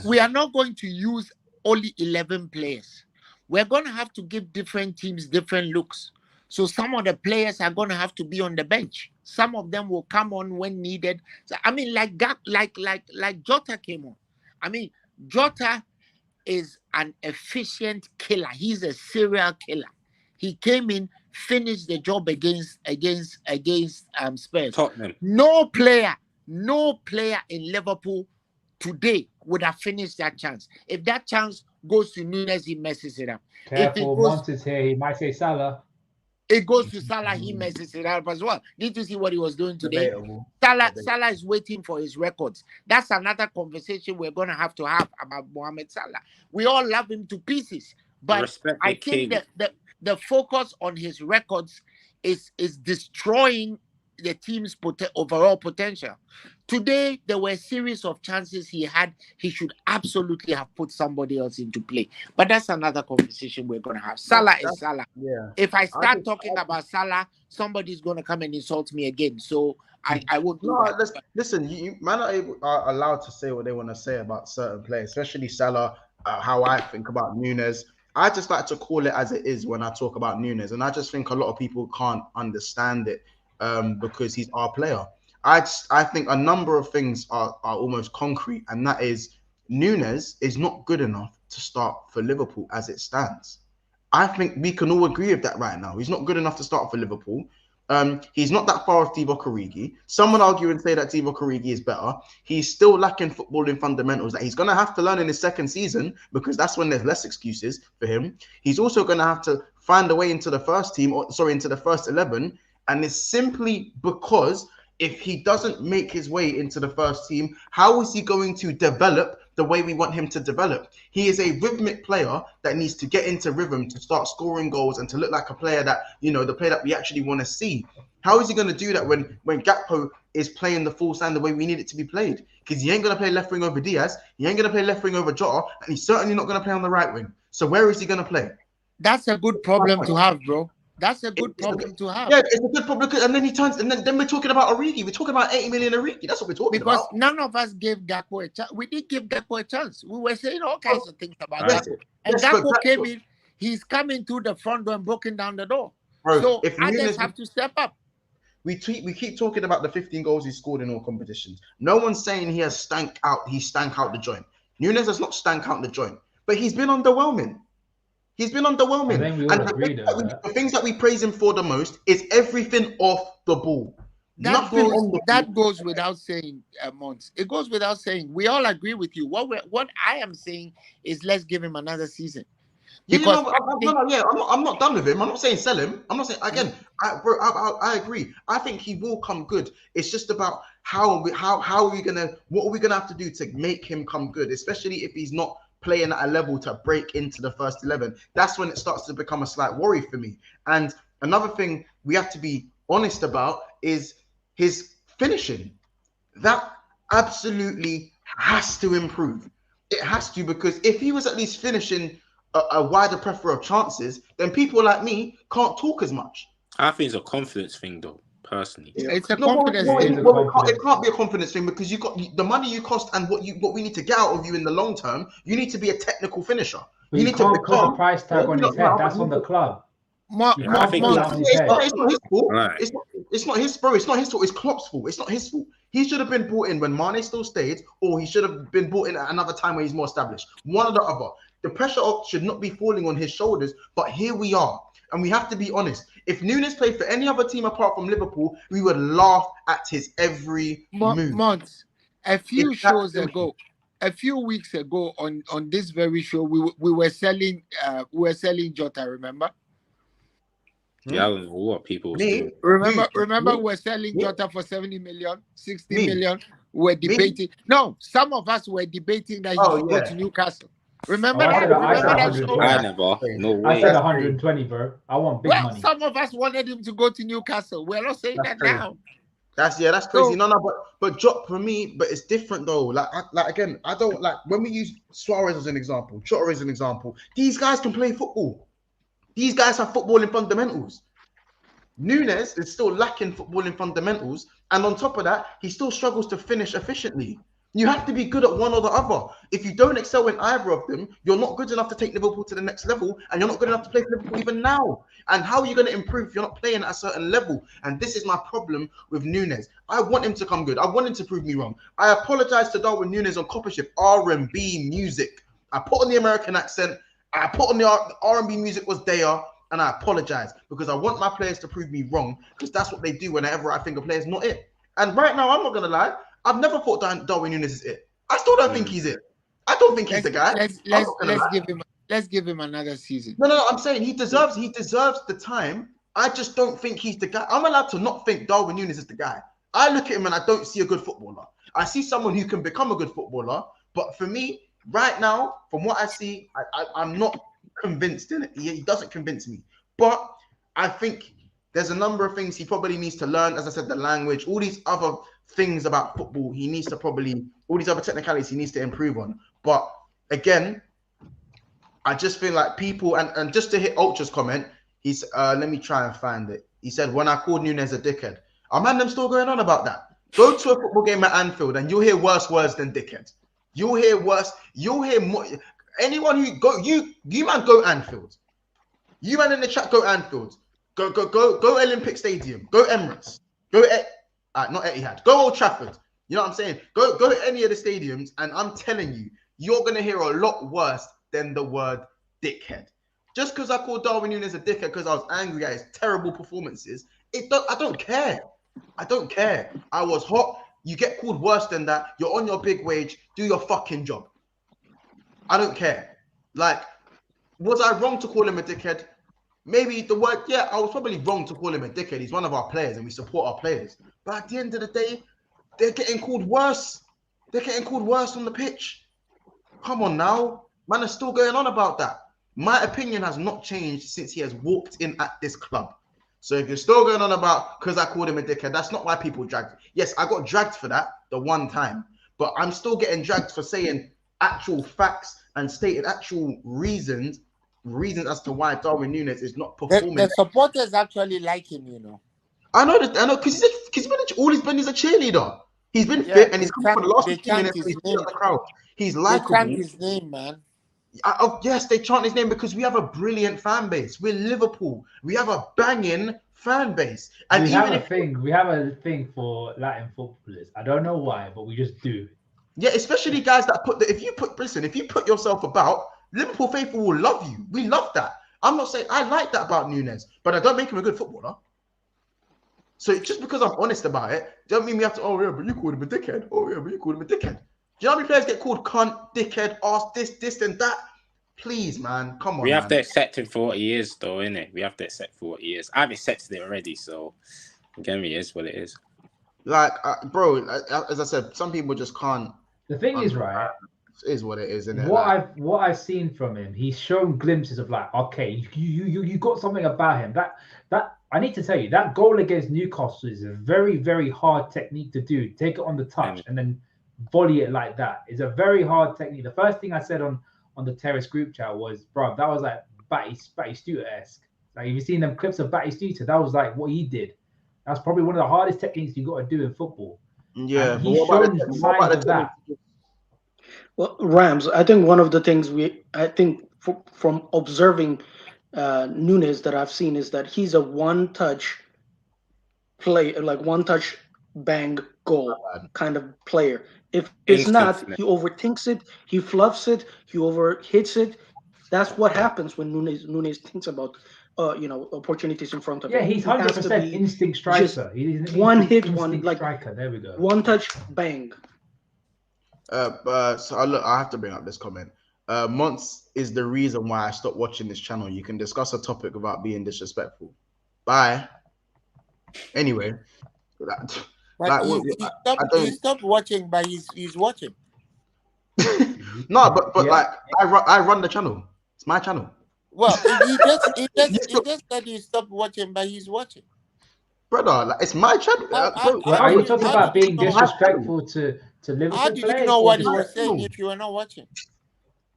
we are not going to use only 11 players. We're going to have to give different teams different looks. So some of the players are going to have to be on the bench. Some of them will come on when needed. So, I mean, like Jota came on. I mean, Jota is an efficient killer. He's a serial killer. He came in, finished the job against Spurs. Tottenham. No player in Liverpool today would have finished that chance. If that chance goes to Nunes, he messes it up. Careful, Mons is here. He might say Salah. It goes to Salah, he messes it up as well. Did you see what he was doing today? Salah is waiting for his records. That's another conversation we're going to have about Mohamed Salah. We all love him to pieces, but I think that the focus on his records is destroying the team's overall potential. Today, there were a series of chances he had. He should absolutely have put somebody else into play. But that's another conversation we're going to have. Salah is Salah. Yeah. If I start talking about Salah, somebody's going to come and insult me again. So I won't do that. Listen, man are allowed to say what they want to say about certain players, especially Salah, how I think about Nunes. I just like to call it as it is when I talk about Nunes. And I just think a lot of people can't understand it because he's our player. I think a number of things are almost concrete, and that is Nunes is not good enough to start for Liverpool as it stands. I think we can all agree with that right now. He's not good enough to start for Liverpool. He's not that far off Divock Origi. Some would argue and say that Divock Origi is better. He's still lacking footballing fundamentals that he's going to have to learn in his second season, because that's when there's less excuses for him. He's also going to have to find a way into the first team, into the first 11. And it's simply because if he doesn't make his way into the first team, how is he going to develop the way we want him to develop. He is a rhythmic player that needs to get into rhythm to start scoring goals and to look like a player that, the player that we actually want to see. How is he going to do that when Gakpo is playing the full stand the way we need it to be played? Because he ain't going to play left wing over Diaz, he ain't going to play left wing over Jota, and he's certainly not going to play on the right wing. So where is he going to play? That's a good problem to have, bro. That's a good problem to have. Yeah, it's a good problem. And then he turns, and then we're talking about Origi. We're talking about 80 million Origi. That's what we're talking about. Because none of us gave Gakpo a chance. We did give Gakpo a chance. We were saying all kinds of things about Gakpo. And Gakpo came in. He's coming through the front door and broken down the door. Bro, so others have to step up. We keep talking about the 15 goals he scored in all competitions. No one's saying he has stank out the joint. Núñez has not stank out the joint, but he's been underwhelming. He's been underwhelming. I think we all agree the things that we praise him for the most is everything off the ball. That goes without saying, Mons. It goes without saying. We all agree with you. What I am saying is let's give him another season. Because I'm not done with him. I'm not saying sell him. I'm not saying again. I agree. I think he will come good. It's just about what are we gonna have to do to make him come good, especially if he's not playing at a level to break into the first 11. That's when it starts to become a slight worry for me. And another thing we have to be honest about is his finishing. That absolutely has to improve. It has to, because if he was at least finishing a wider plethora of chances, then people like me can't talk as much. I think it's a confidence thing, though. Personally, it's a confidence thing. It can't be a confidence thing because you got the money you cost and what we need to get out of you in the long term. You need to be a technical finisher. But you need to put the price tag on his head. That's on the club. It's not his fault. It's not his fault. It's not his fault. It's Klopp's fault. It's not his fault. He should have been brought in when Mane still stayed, or he should have been brought in at another time where he's more established. One or the other. The pressure should not be falling on his shoulders. But here we are, and we have to be honest. If Núñez played for any other team apart from Liverpool, we would laugh at his every move. Months, a few weeks ago on this very show, we were selling Jota. Remember? Yeah, I don't know what people do. Remember, we were selling Jota for 70 million, 60 million. We're debating. No, some of us were debating that he should go to Newcastle. Remember that? I never. No way. I said 120, bro. I want big money. Some of us wanted him to go to Newcastle. We're not saying that now. That's crazy. But Jota for me, but it's different though. Like again, I don't like when we use Suarez as an example, Jota as an example. These guys can play football. These guys have footballing fundamentals. Núñez is still lacking footballing fundamentals, and on top of that, he still struggles to finish efficiently. You have to be good at one or the other. If you don't excel in either of them, you're not good enough to take Liverpool to the next level, and you're not good enough to play for Liverpool even now. And how are you going to improve if you're not playing at a certain level? And this is my problem with Núñez. I want him to come good. I want him to prove me wrong. I apologize to Darwin Núñez on Coppership R&B music. I put on the American accent. I put on the R&B music was there, and I apologize because I want my players to prove me wrong, because that's what they do whenever I think a player's not it. And right now, I'm not going to lie. I've never thought Darwin Núñez is it. I still don't think he's it. I don't think he's the guy. Let's give him another season. No. I'm saying he deserves the time. I just don't think he's the guy. I'm allowed to not think Darwin Núñez is the guy. I look at him and I don't see a good footballer. I see someone who can become a good footballer. But for me, right now, from what I see, I'm not convinced in it. He doesn't convince me. But I think there's a number of things he probably needs to learn. As I said, the language, all these other things about football, he needs to all these other technicalities he needs to improve on. But again, I just feel like people, and just to hit Ultra's comment, he's, let me try and find it. He said, when I called Núñez a dickhead. Are man them still going on about that? Go to a football game at Anfield and you'll hear worse words than dickhead. You'll hear more. Anyone who you man go Anfield. You man in the chat go Anfield. Go Olympic Stadium. Go Emirates. Not Etihad. Go Old Trafford. You know what I'm saying? Go to any of the stadiums, and I'm telling you, you're gonna hear a lot worse than the word dickhead. Just because I called Darwin Núñez a dickhead because I was angry at his terrible performances, I don't care. I don't care. I was hot. You get called worse than that. You're on your big wage. Do your fucking job. I don't care. Like, was I wrong to call him a dickhead? Maybe the word, yeah, I was probably wrong to call him a dickhead. He's one of our players and we support our players. But at the end of the day, they're getting called worse. They're getting called worse on the pitch. Come on now. Man are still going on about that. My opinion has not changed since he has walked in at this club. So if you're still going on about because I called him a dickhead, that's not why people dragged. Yes, I got dragged for that the one time, but I'm still getting dragged for saying actual facts and stated actual reasons as to why Darwin Núñez is not performing. The supporters actually like him, you know. I know, because all he's been is a cheerleader. He's been fit and he's come for the last 15 minutes. He's the crowd. He's likable. They chant his name, man. Yes, they chant his name because we have a brilliant fan base. We're Liverpool. We have a banging fan base. And we have a thing for Latin footballers. I don't know why, but we just do. Yeah, especially guys that if you put yourself about, Liverpool faithful will love you. We love that. I'm not saying I like that about Núñez, but I don't make him a good footballer. So just because I'm honest about it, don't mean we have to, oh yeah, but you called him a dickhead. Oh yeah, but you called him a dickhead. Do you know how many players get called cunt, dickhead, arse, this, and that? Please, man, come on. We have to accept him for what he is, though, innit? We have to accept for what he is. I've accepted it already, so again, it is what it is. Like, bro, as I said, some people just can't. The thing is, right? It is what it is, isn't it? What I've seen from him, he's shown glimpses of like, okay, you got something about him. That I need to tell you, that goal against Newcastle is a very, very hard technique to do. Take it on the touch and then volley it like that. It's a very hard technique. The first thing I said on the Terrace group chat was, bro, that was like Batistuta-esque. Like, if you've seen them clips of Batistuta, that was like what he did. That's probably one of the hardest techniques you got to do in football. Yeah, and he's shown signs of that. Well, Rams, I think one of the things from observing Núñez that I've seen is that he's a one-touch play, like one-touch bang goal kind of player. If it's not, he overthinks it, he fluffs it, he overhits it. That's what happens when Núñez thinks about opportunities in front of him. Yeah, he's 100% instinct striker. He's one hit, one like striker. There we go. One touch bang. So I have to bring up this comment. Months is the reason why I stopped watching this channel. You can discuss a topic without being disrespectful. Bye. Anyway, he stopped watching, but he's watching. No, but like I run the channel. It's my channel. Well, he just said he stopped watching, but he's watching. Brother, like, it's my channel. Are you talking about being disrespectful to Liverpool? How do you know what he was saying if you were not watching?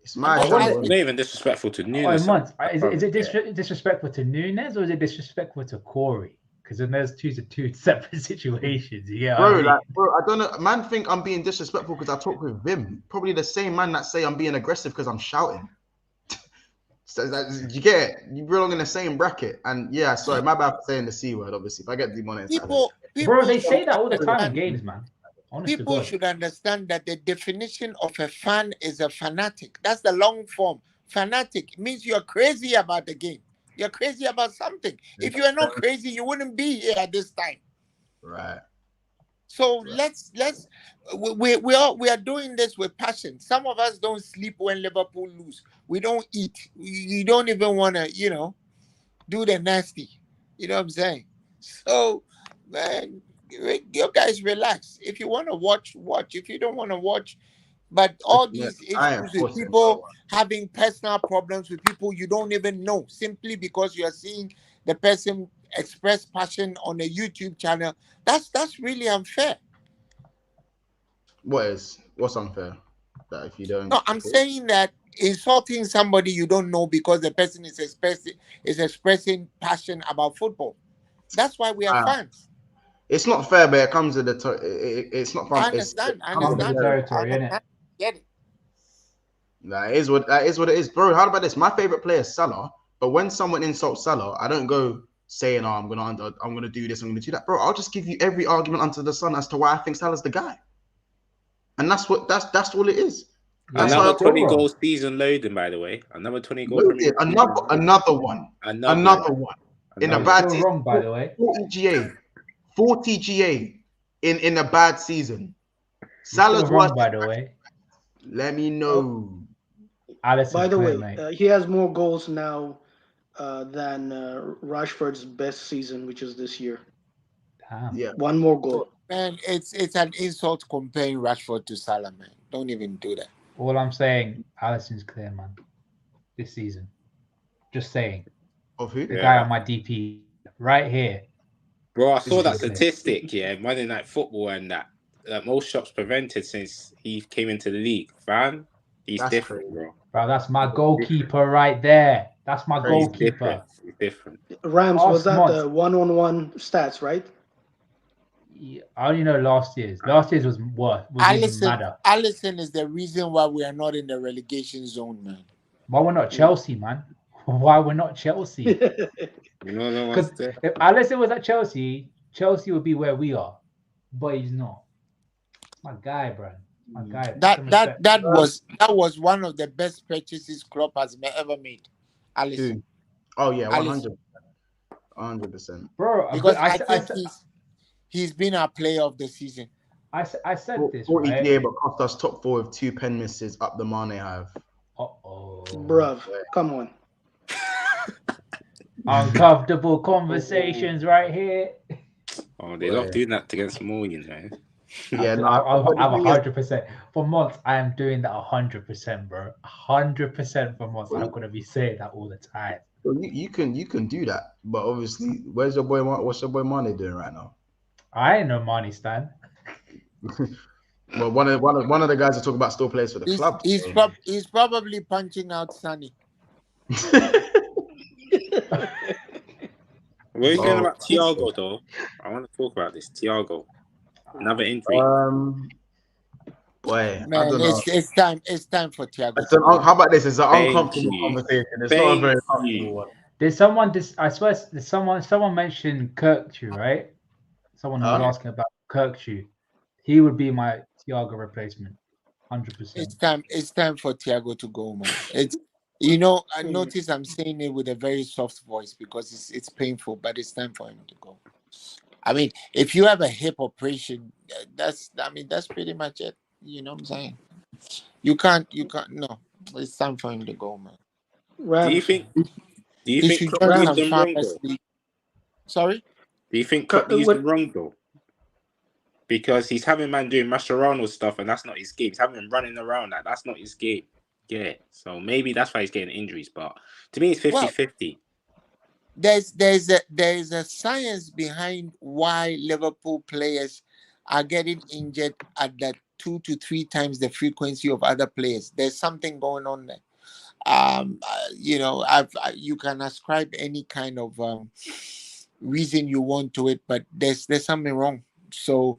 It's my channel. It's not even disrespectful to Núñez. Is it disrespectful to Núñez or is it disrespectful to Corey? Because then there's two separate situations. Yeah, bro, I don't know. Man, think I'm being disrespectful because I talk with Vim. Probably the same man that say I'm being aggressive because I'm shouting. So you get it. You belong in the same bracket. And yeah, sorry, my bad for saying the C word. Obviously, if I get demonetized, bro, they say that all the time in games, man. People should understand that the definition of a fan is a fanatic. That's the long form. Fanatic means you're crazy about the game. You're crazy about something. If you are not crazy, you wouldn't be here at this time. Right. So we are doing this with passion. Some of us don't sleep when Liverpool lose. We don't eat. You don't even want to, do the nasty. You know what I'm saying? So, man, you guys relax. If you want to watch. If you don't want to watch, but all these issues with people having personal problems with people you don't even know, simply because you are seeing the person express passion on a YouTube channel, that's really unfair. What's unfair? That if you don't. No, I'm saying that insulting somebody you don't know because the person is expressing passion about football. That's why we are fans. It's not fair, but it comes with it's not fun. I understand. Get it. That is what it is, bro. How about this? My favorite player is Salah, but when someone insults Salah, I don't go saying, "Oh, I'm gonna do this, I'm gonna do that," bro. I'll just give you every argument under the sun as to why I think Salah's the guy, and that's all it is. Another 20 goal season loading, by the way. Another 20 goal. Another one in a bad season. Wrong, by the way. 40 GA in a bad season. Salah's wrong, by the way. Let me know. By the way, he has more goals now than Rashford's best season, which is this year. Damn. Yeah, one more goal. Man, it's an insult comparing Rashford to Salah, man. Don't even do that. All I'm saying, Alisson's clear, man. This season. Just saying. Of who? The guy on my DP right here. Bro, I saw that statistic, Monday Night Football, and that most shots prevented since he came into the league. Fam, he's different, crazy. Bro, that's my goalkeeper right there. That's my goalkeeper. He's different. Rams, was that the one-on-one stats, right? Yeah, I only know last year's. Last year's was what? Alisson is the reason why we are not in the relegation zone, man. Why we're not Chelsea, man? Why we're not Chelsea? Because if Alisson was at Chelsea, Chelsea would be where we are, but he's not. My guy, bro. My guy. That was one of the best purchases Klopp has ever made. Alisson. Oh yeah, 100%. Bro, because I think he's been our player of the season. I said this, 40 right? Yeah, but cost us top 4 with 2 pen misses up the Mane have. Bruv, come on. Uncomfortable conversations right here. Oh, they love doing that against more, you know. Yeah, no, I'm 100%. For months, I am doing that 100%, bro. 100% for months. I'm gonna be saying that all the time. Well, you can do that, but obviously, what's your boy Mane doing right now? I ain't no Mane stan. Well, one of the guys that talk about still plays for the club. He's probably punching out Sonny. What are you saying about Thiago, though? I want to talk about this. Thiago, another injury. Boy, man, I don't know. It's time for Thiago. How about this? It's an uncomfortable conversation. It's not a very comfortable one. There's someone. I swear, someone mentioned Kirkju, right? Someone was asking about Kirkju. He would be my Thiago replacement, 100%. It's time for Thiago to go, man. It's I notice I'm saying it with a very soft voice because it's painful, but it's time for him to go. I mean, if you have a hip operation, that's pretty much it. You know what I'm saying? You can't. No, it's time for him to go, man. Do you think Klopp used them wrong, though? Sorry? Do you think Klopp used them wrong, though? Because he's having man doing Mascherano stuff, and that's not his game. He's having him running around that's not his game. Yeah, so maybe that's why he's getting injuries. But to me, it's 50-50. There's a science behind why Liverpool players are getting injured at that 2 to 3 times the frequency of other players. There's something going on there. You can ascribe any kind of reason you want to it, but there's something wrong. So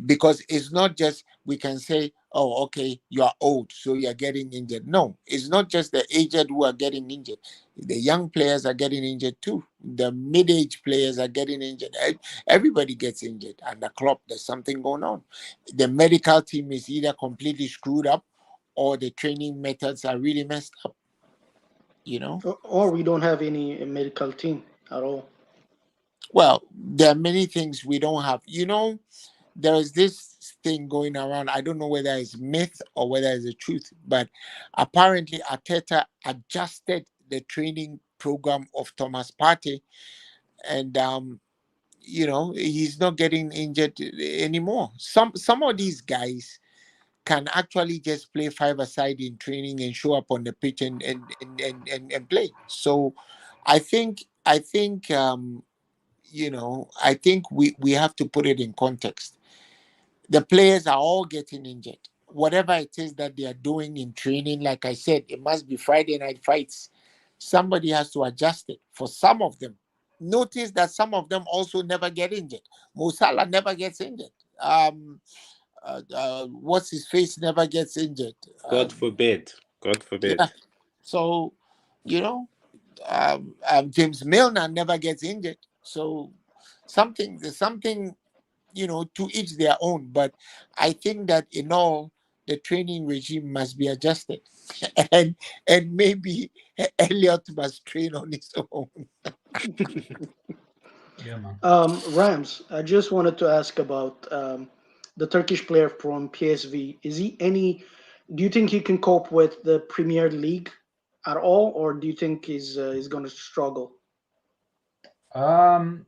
because it's not just we can say, oh, okay, you are old, so you're getting injured. No, it's not just the aged who are getting injured. The young players are getting injured too. The mid-age players are getting injured. Everybody gets injured. And the club, there's something going on. The medical team is either completely screwed up or the training methods are really messed up. Or we don't have any medical team at all. Well, there are many things we don't have. There is this thing going around. I don't know whether it's myth or whether it's the truth, but apparently Arteta adjusted the training program of Thomas Partey, and he's not getting injured anymore. Some of these guys can actually just play 5-a-side in training and show up on the pitch and play. So I think we have to put it in context. The players are all getting injured. Whatever it is that they are doing in training, like I said, it must be Friday night fights. Somebody has to adjust it. For some of them, notice that some of them also never get injured. Mo Salah never gets injured. What's his face never gets injured. God forbid. Yeah. So, James Milner never gets injured. So there's something, to each their own. But I think that in all, the training regime must be adjusted. and maybe Elliot must train on his own. Yeah, man. Rams, I just wanted to ask about the Turkish player from PSV. Do you think he can cope with the Premier League at all, or do you think he's going to struggle? The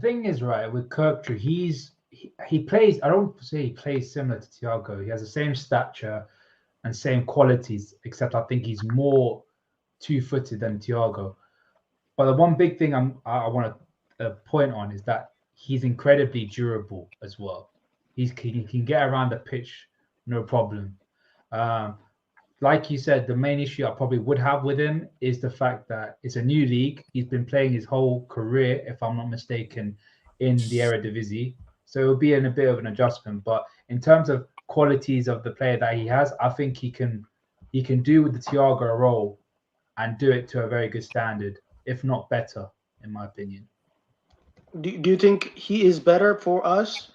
thing is, right, with Kirkju, he's he plays. I don't say he plays similar to Thiago. He has the same stature and same qualities, except I think he's more two-footed than Thiago. But the one big thing I want to point on is that he's incredibly durable as well. He can get around the pitch, no problem. Like you said, the main issue I probably would have with him is the fact that it's a new league. He's been playing his whole career, if I'm not mistaken, in the Eredivisie. So it'll be in a bit of an adjustment. But in terms of qualities of the player that he has, I think he can do with the Thiago role and do it to a very good standard, if not better, in my opinion. Do you think he is better for us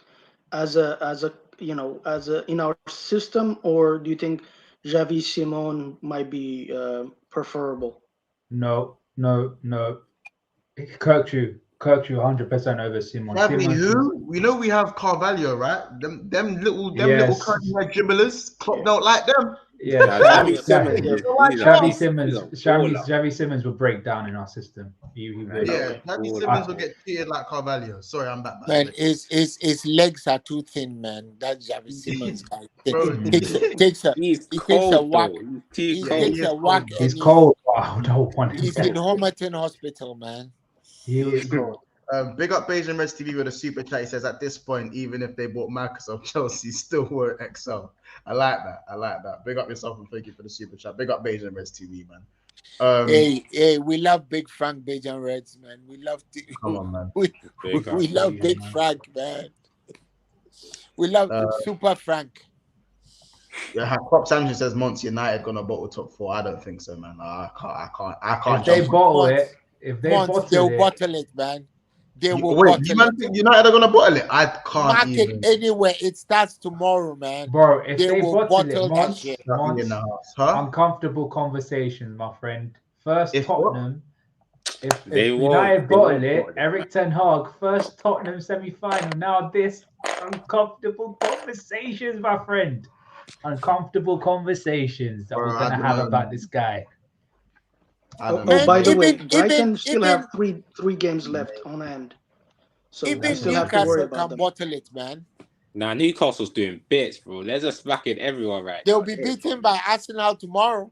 as a in our system, or do you think Xavi Simon might be preferable? No. Kirktrue 100% over Simon. Xavi, who? We know we have Carvalho, right? Them little curly red dribblers. Klopp don't like them. Yeah, Xavi Simmons will break down in our system. Xavi Simmons will get treated like Carvalho. Sorry, I'm back. Man, his legs are too thin, man. That Xavi Simmons guy takes a whack. He takes a whack. He's cold. I don't want him. He's in Homerton Hospital, man. He was cold. Big up Beijing Reds TV with a super chat. He says, at this point, even if they bought Microsoft, Chelsea still won't excel. I like that. Big up yourself and thank you for the super chat. Big up Beijing Reds TV, man. Hey, we love Big Frank Beijing Reds, man. We love come on, man. We love Big Frank, man. We love Super Frank. Yeah, Pop Sanchez says Monts United gonna bottle top 4. I don't think so, man. I can't. If they bottle it, they'll bottle it, man. They will. Wait, you think United are gonna bottle it? I can't. Market anywhere. It starts tomorrow, man. Bro, if they bottle that shit, uncomfortable conversation, my friend. First Tottenham. If United bottle it, Eric Ten Hag, first Tottenham semi-final. Now this uncomfortable conversations, my friend. Uncomfortable conversations that we're gonna have about this guy. By the way, Brighton still have three games left on hand. So even Newcastle can bottle it, man. Nah, Newcastle's doing bits, bro. They're just backing everyone right. They'll be beaten by Arsenal tomorrow.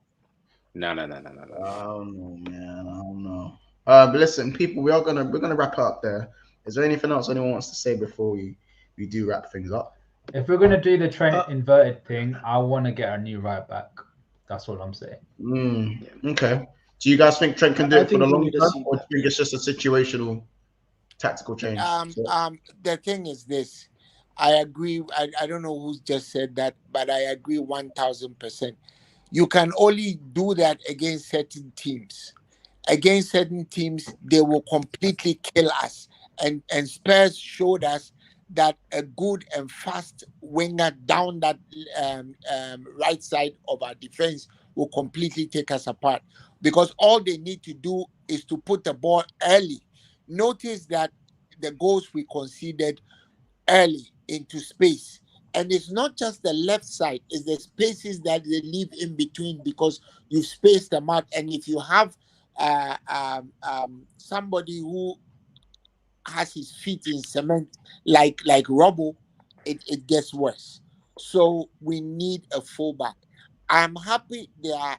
No. I don't know, man. I don't know. But listen, people, we're gonna wrap up there. Is there anything else anyone wants to say before we do wrap things up? If we're gonna do the Trent inverted thing, I want to get a new right back. That's all I'm saying. Okay. Do you guys think Trent can do it for the long term, or do you think it's just a situational tactical change? The thing is this. I agree. I don't know who just said that, but I agree 1,000%. You can only do that against certain teams. Against certain teams, they will completely kill us. And Spurs showed us that a good and fast winger down that right side of our defense will completely take us apart. Because all they need to do is to put the ball early. Notice that the goals we conceded early into space. And it's not just the left side, it's the spaces that they leave in between because you space them out. And if you have somebody who has his feet in cement like Robbo, it gets worse. So we need a fullback. I'm happy they are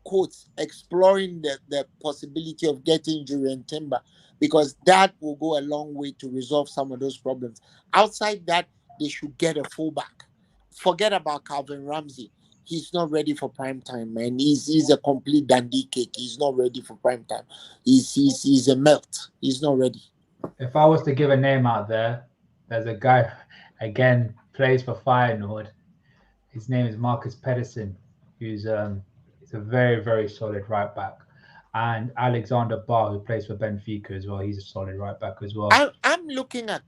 quotes exploring the possibility of getting Jurriën Timber because that will go a long way to resolve some of those problems. Outside that, they should get a fullback. Forget about Calvin Ramsey. He's not ready for prime time, man. He's a complete dandy cake. He's not ready for prime time. He's a melt. He's not ready. If I was to give a name out there, there's a guy again plays for Feyenoord. His name is Marcus Pedersen, who's a very, very solid right back. And Alexander Barr, who plays for Benfica as well, he's a solid right back as well. I'm looking at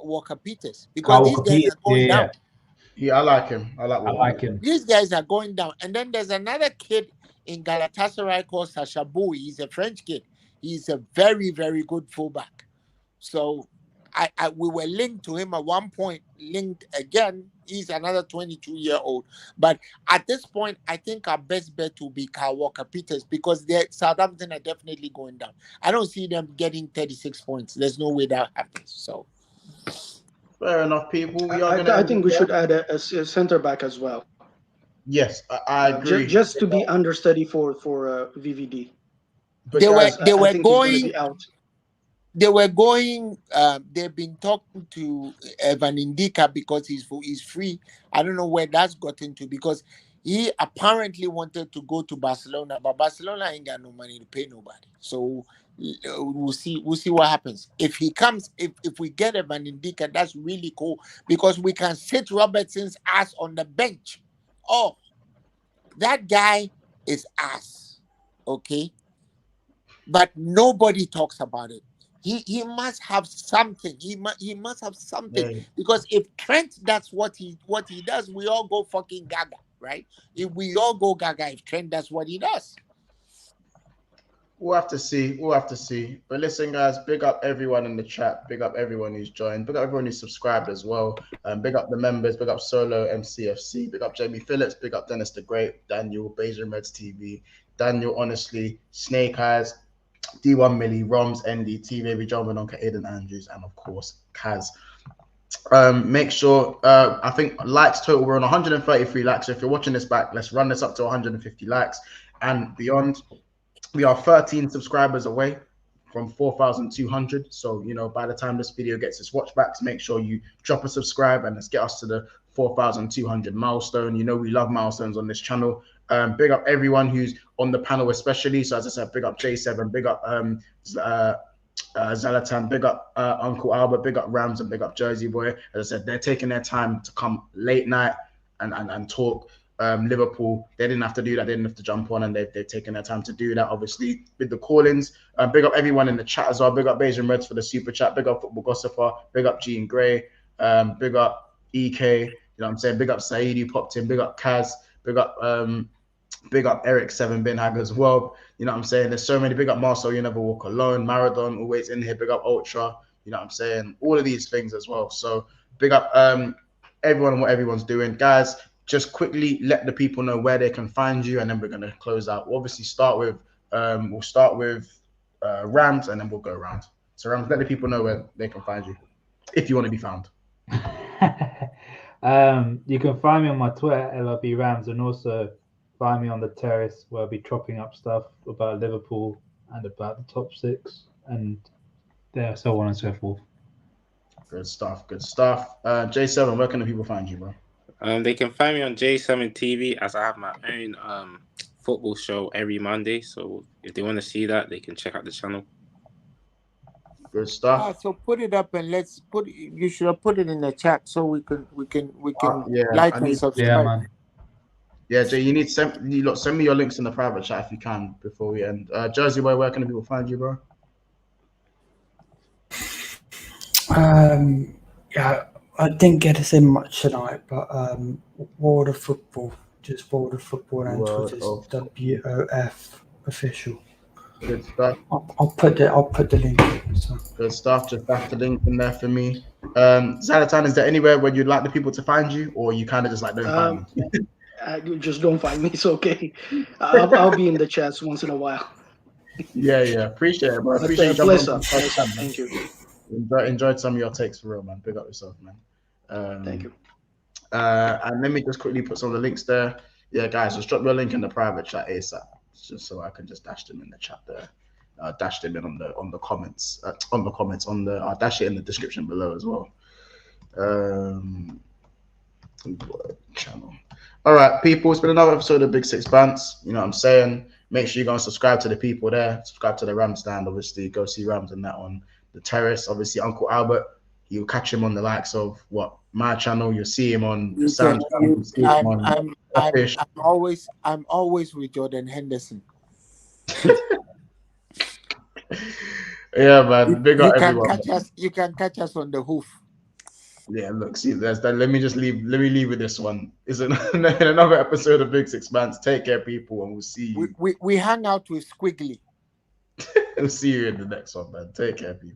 Walker Peters because these guys are going down. Yeah, I like him. I like him. These guys are going down. And then there's another kid in Galatasaray called Sacha Boui. He's a French kid. He's a very, very good fullback. So we were linked to him at one point, linked again. He's another 22-year-old. But at this point, I think our best bet will be Kyle Walker-Peters because Southampton are definitely going down. I don't see them getting 36 points. There's no way that happens. So, Fair enough, people. I think we should add a center back as well. Yes, I agree. Just to be understudy for VVD. But they were going out. They've been talking to Van Indika because he's free. I don't know where that's gotten to, because he apparently wanted to go to Barcelona, but Barcelona ain't got no money to pay nobody. So we'll see what happens. If he comes, if we get a Van Indika, that's really cool, because we can sit Robertson's ass on the bench. Oh, that guy is ass. Okay. But nobody talks about it. He must have something. He must have something. Yeah. Because if Trent does what he does, we all go fucking gaga, right? If we all go gaga if Trent does what he does. We'll have to see. But listen, guys, big up everyone in the chat. Big up everyone who's joined. Big up everyone who's subscribed as well. Big up the members. Big up Solo MCFC. Big up Jamie Phillips. Big up Dennis the Great. Daniel, Beijing Reds TV. Daniel, honestly, Snake Eyes, D1 Millie, Roms, NDT, Baby John Benonka, Aiden Andrews, and of course, Kaz. Make sure, I think likes total, we're on 133 likes. So if you're watching this back, let's run this up to 150 likes and beyond. We are 13 subscribers away from 4,200. So, by the time this video gets its watchbacks, make sure you drop a subscribe and let's get us to the 4,200 milestone. We love milestones on this channel. Big up everyone who's on the panel, especially. So as I said, big up J7, big up Zalatan, big up Uncle Albert, big up Rams, and big up Jersey Boy. As I said, they're taking their time to come late night and talk Liverpool. They didn't have to do that. They didn't have to jump on, and they've taken their time to do that, obviously, with the call-ins. Big up everyone in the chat as well. Big up Beijing Reds for the super chat. Big up Football Gossiper. Big up Jean Gray. Big up EK. You know what I'm saying? Big up Saeed who popped in. Big up Kaz. Big up Eric 7 Bin Hag as well. You know what I'm saying? There's so many. Big up Marcel, You Never Walk Alone. Maradon, always in here. Big up Ultra. You know what I'm saying? All of these things as well. So big up everyone and what everyone's doing. Guys, just quickly let the people know where they can find you, and then we're going to close out. We'll obviously start with Rams, and then we'll go around. So Rams, let the people know where they can find you if you want to be found. You can find me on my Twitter, LRB Rams, and also find me on the terrace where I'll be chopping up stuff about Liverpool and about the top six and so on and so forth. Good stuff. J7, where can the people find you, bro? They can find me on J7 TV, as I have my own football show every Monday. So if they want to see that, they can check out the channel. Good stuff. So put it up and you should have put it in the chat so we can yeah, like and subscribe. Yeah, man. Yeah, Jay, you send me your links in the private chat if you can before we end. Jersey Boy, where can the people find you, bro? Yeah, I didn't get to say much tonight, but World of Football, just World of Football, and Twitter's WOF official. Good stuff. I'll put the link in. So. Good stuff. Just have the link in there for me. Zalatan, is there anywhere where you'd like the people to find you, or you kind of just like don't find me? You just don't find me. It's okay. I'll be in the chats once in a while. Yeah. Appreciate it, bro. Appreciate it. Thank you. Enjoyed some of your takes for real, man. Big up yourself, man. Thank you. And let me just quickly put some of the links there. Yeah, guys, just drop your link in the private chat ASAP, just so I can just dash them in the chat there. Dash them in on the comments. I'll dash it in the description below as well. Channel. All right, people, it's been another episode of Big Six Bants. You know what I'm saying? Make sure you go and subscribe to the people there. Subscribe to the Ram stand, obviously. Go see Rams and that on the terrace. Obviously, Uncle Albert, you'll catch him on the likes of my channel. You'll see him on the Sound channel. I'm always with Jordan Henderson. Yeah, man. Big up everyone. You can catch us on the hoof. Yeah, look, see, there's that. Let me leave with this one. It's another episode of Big Six Bants. Take care, people, and we'll see you. We hang out with Squiggly. We'll see you in the next one, man. Take care, people.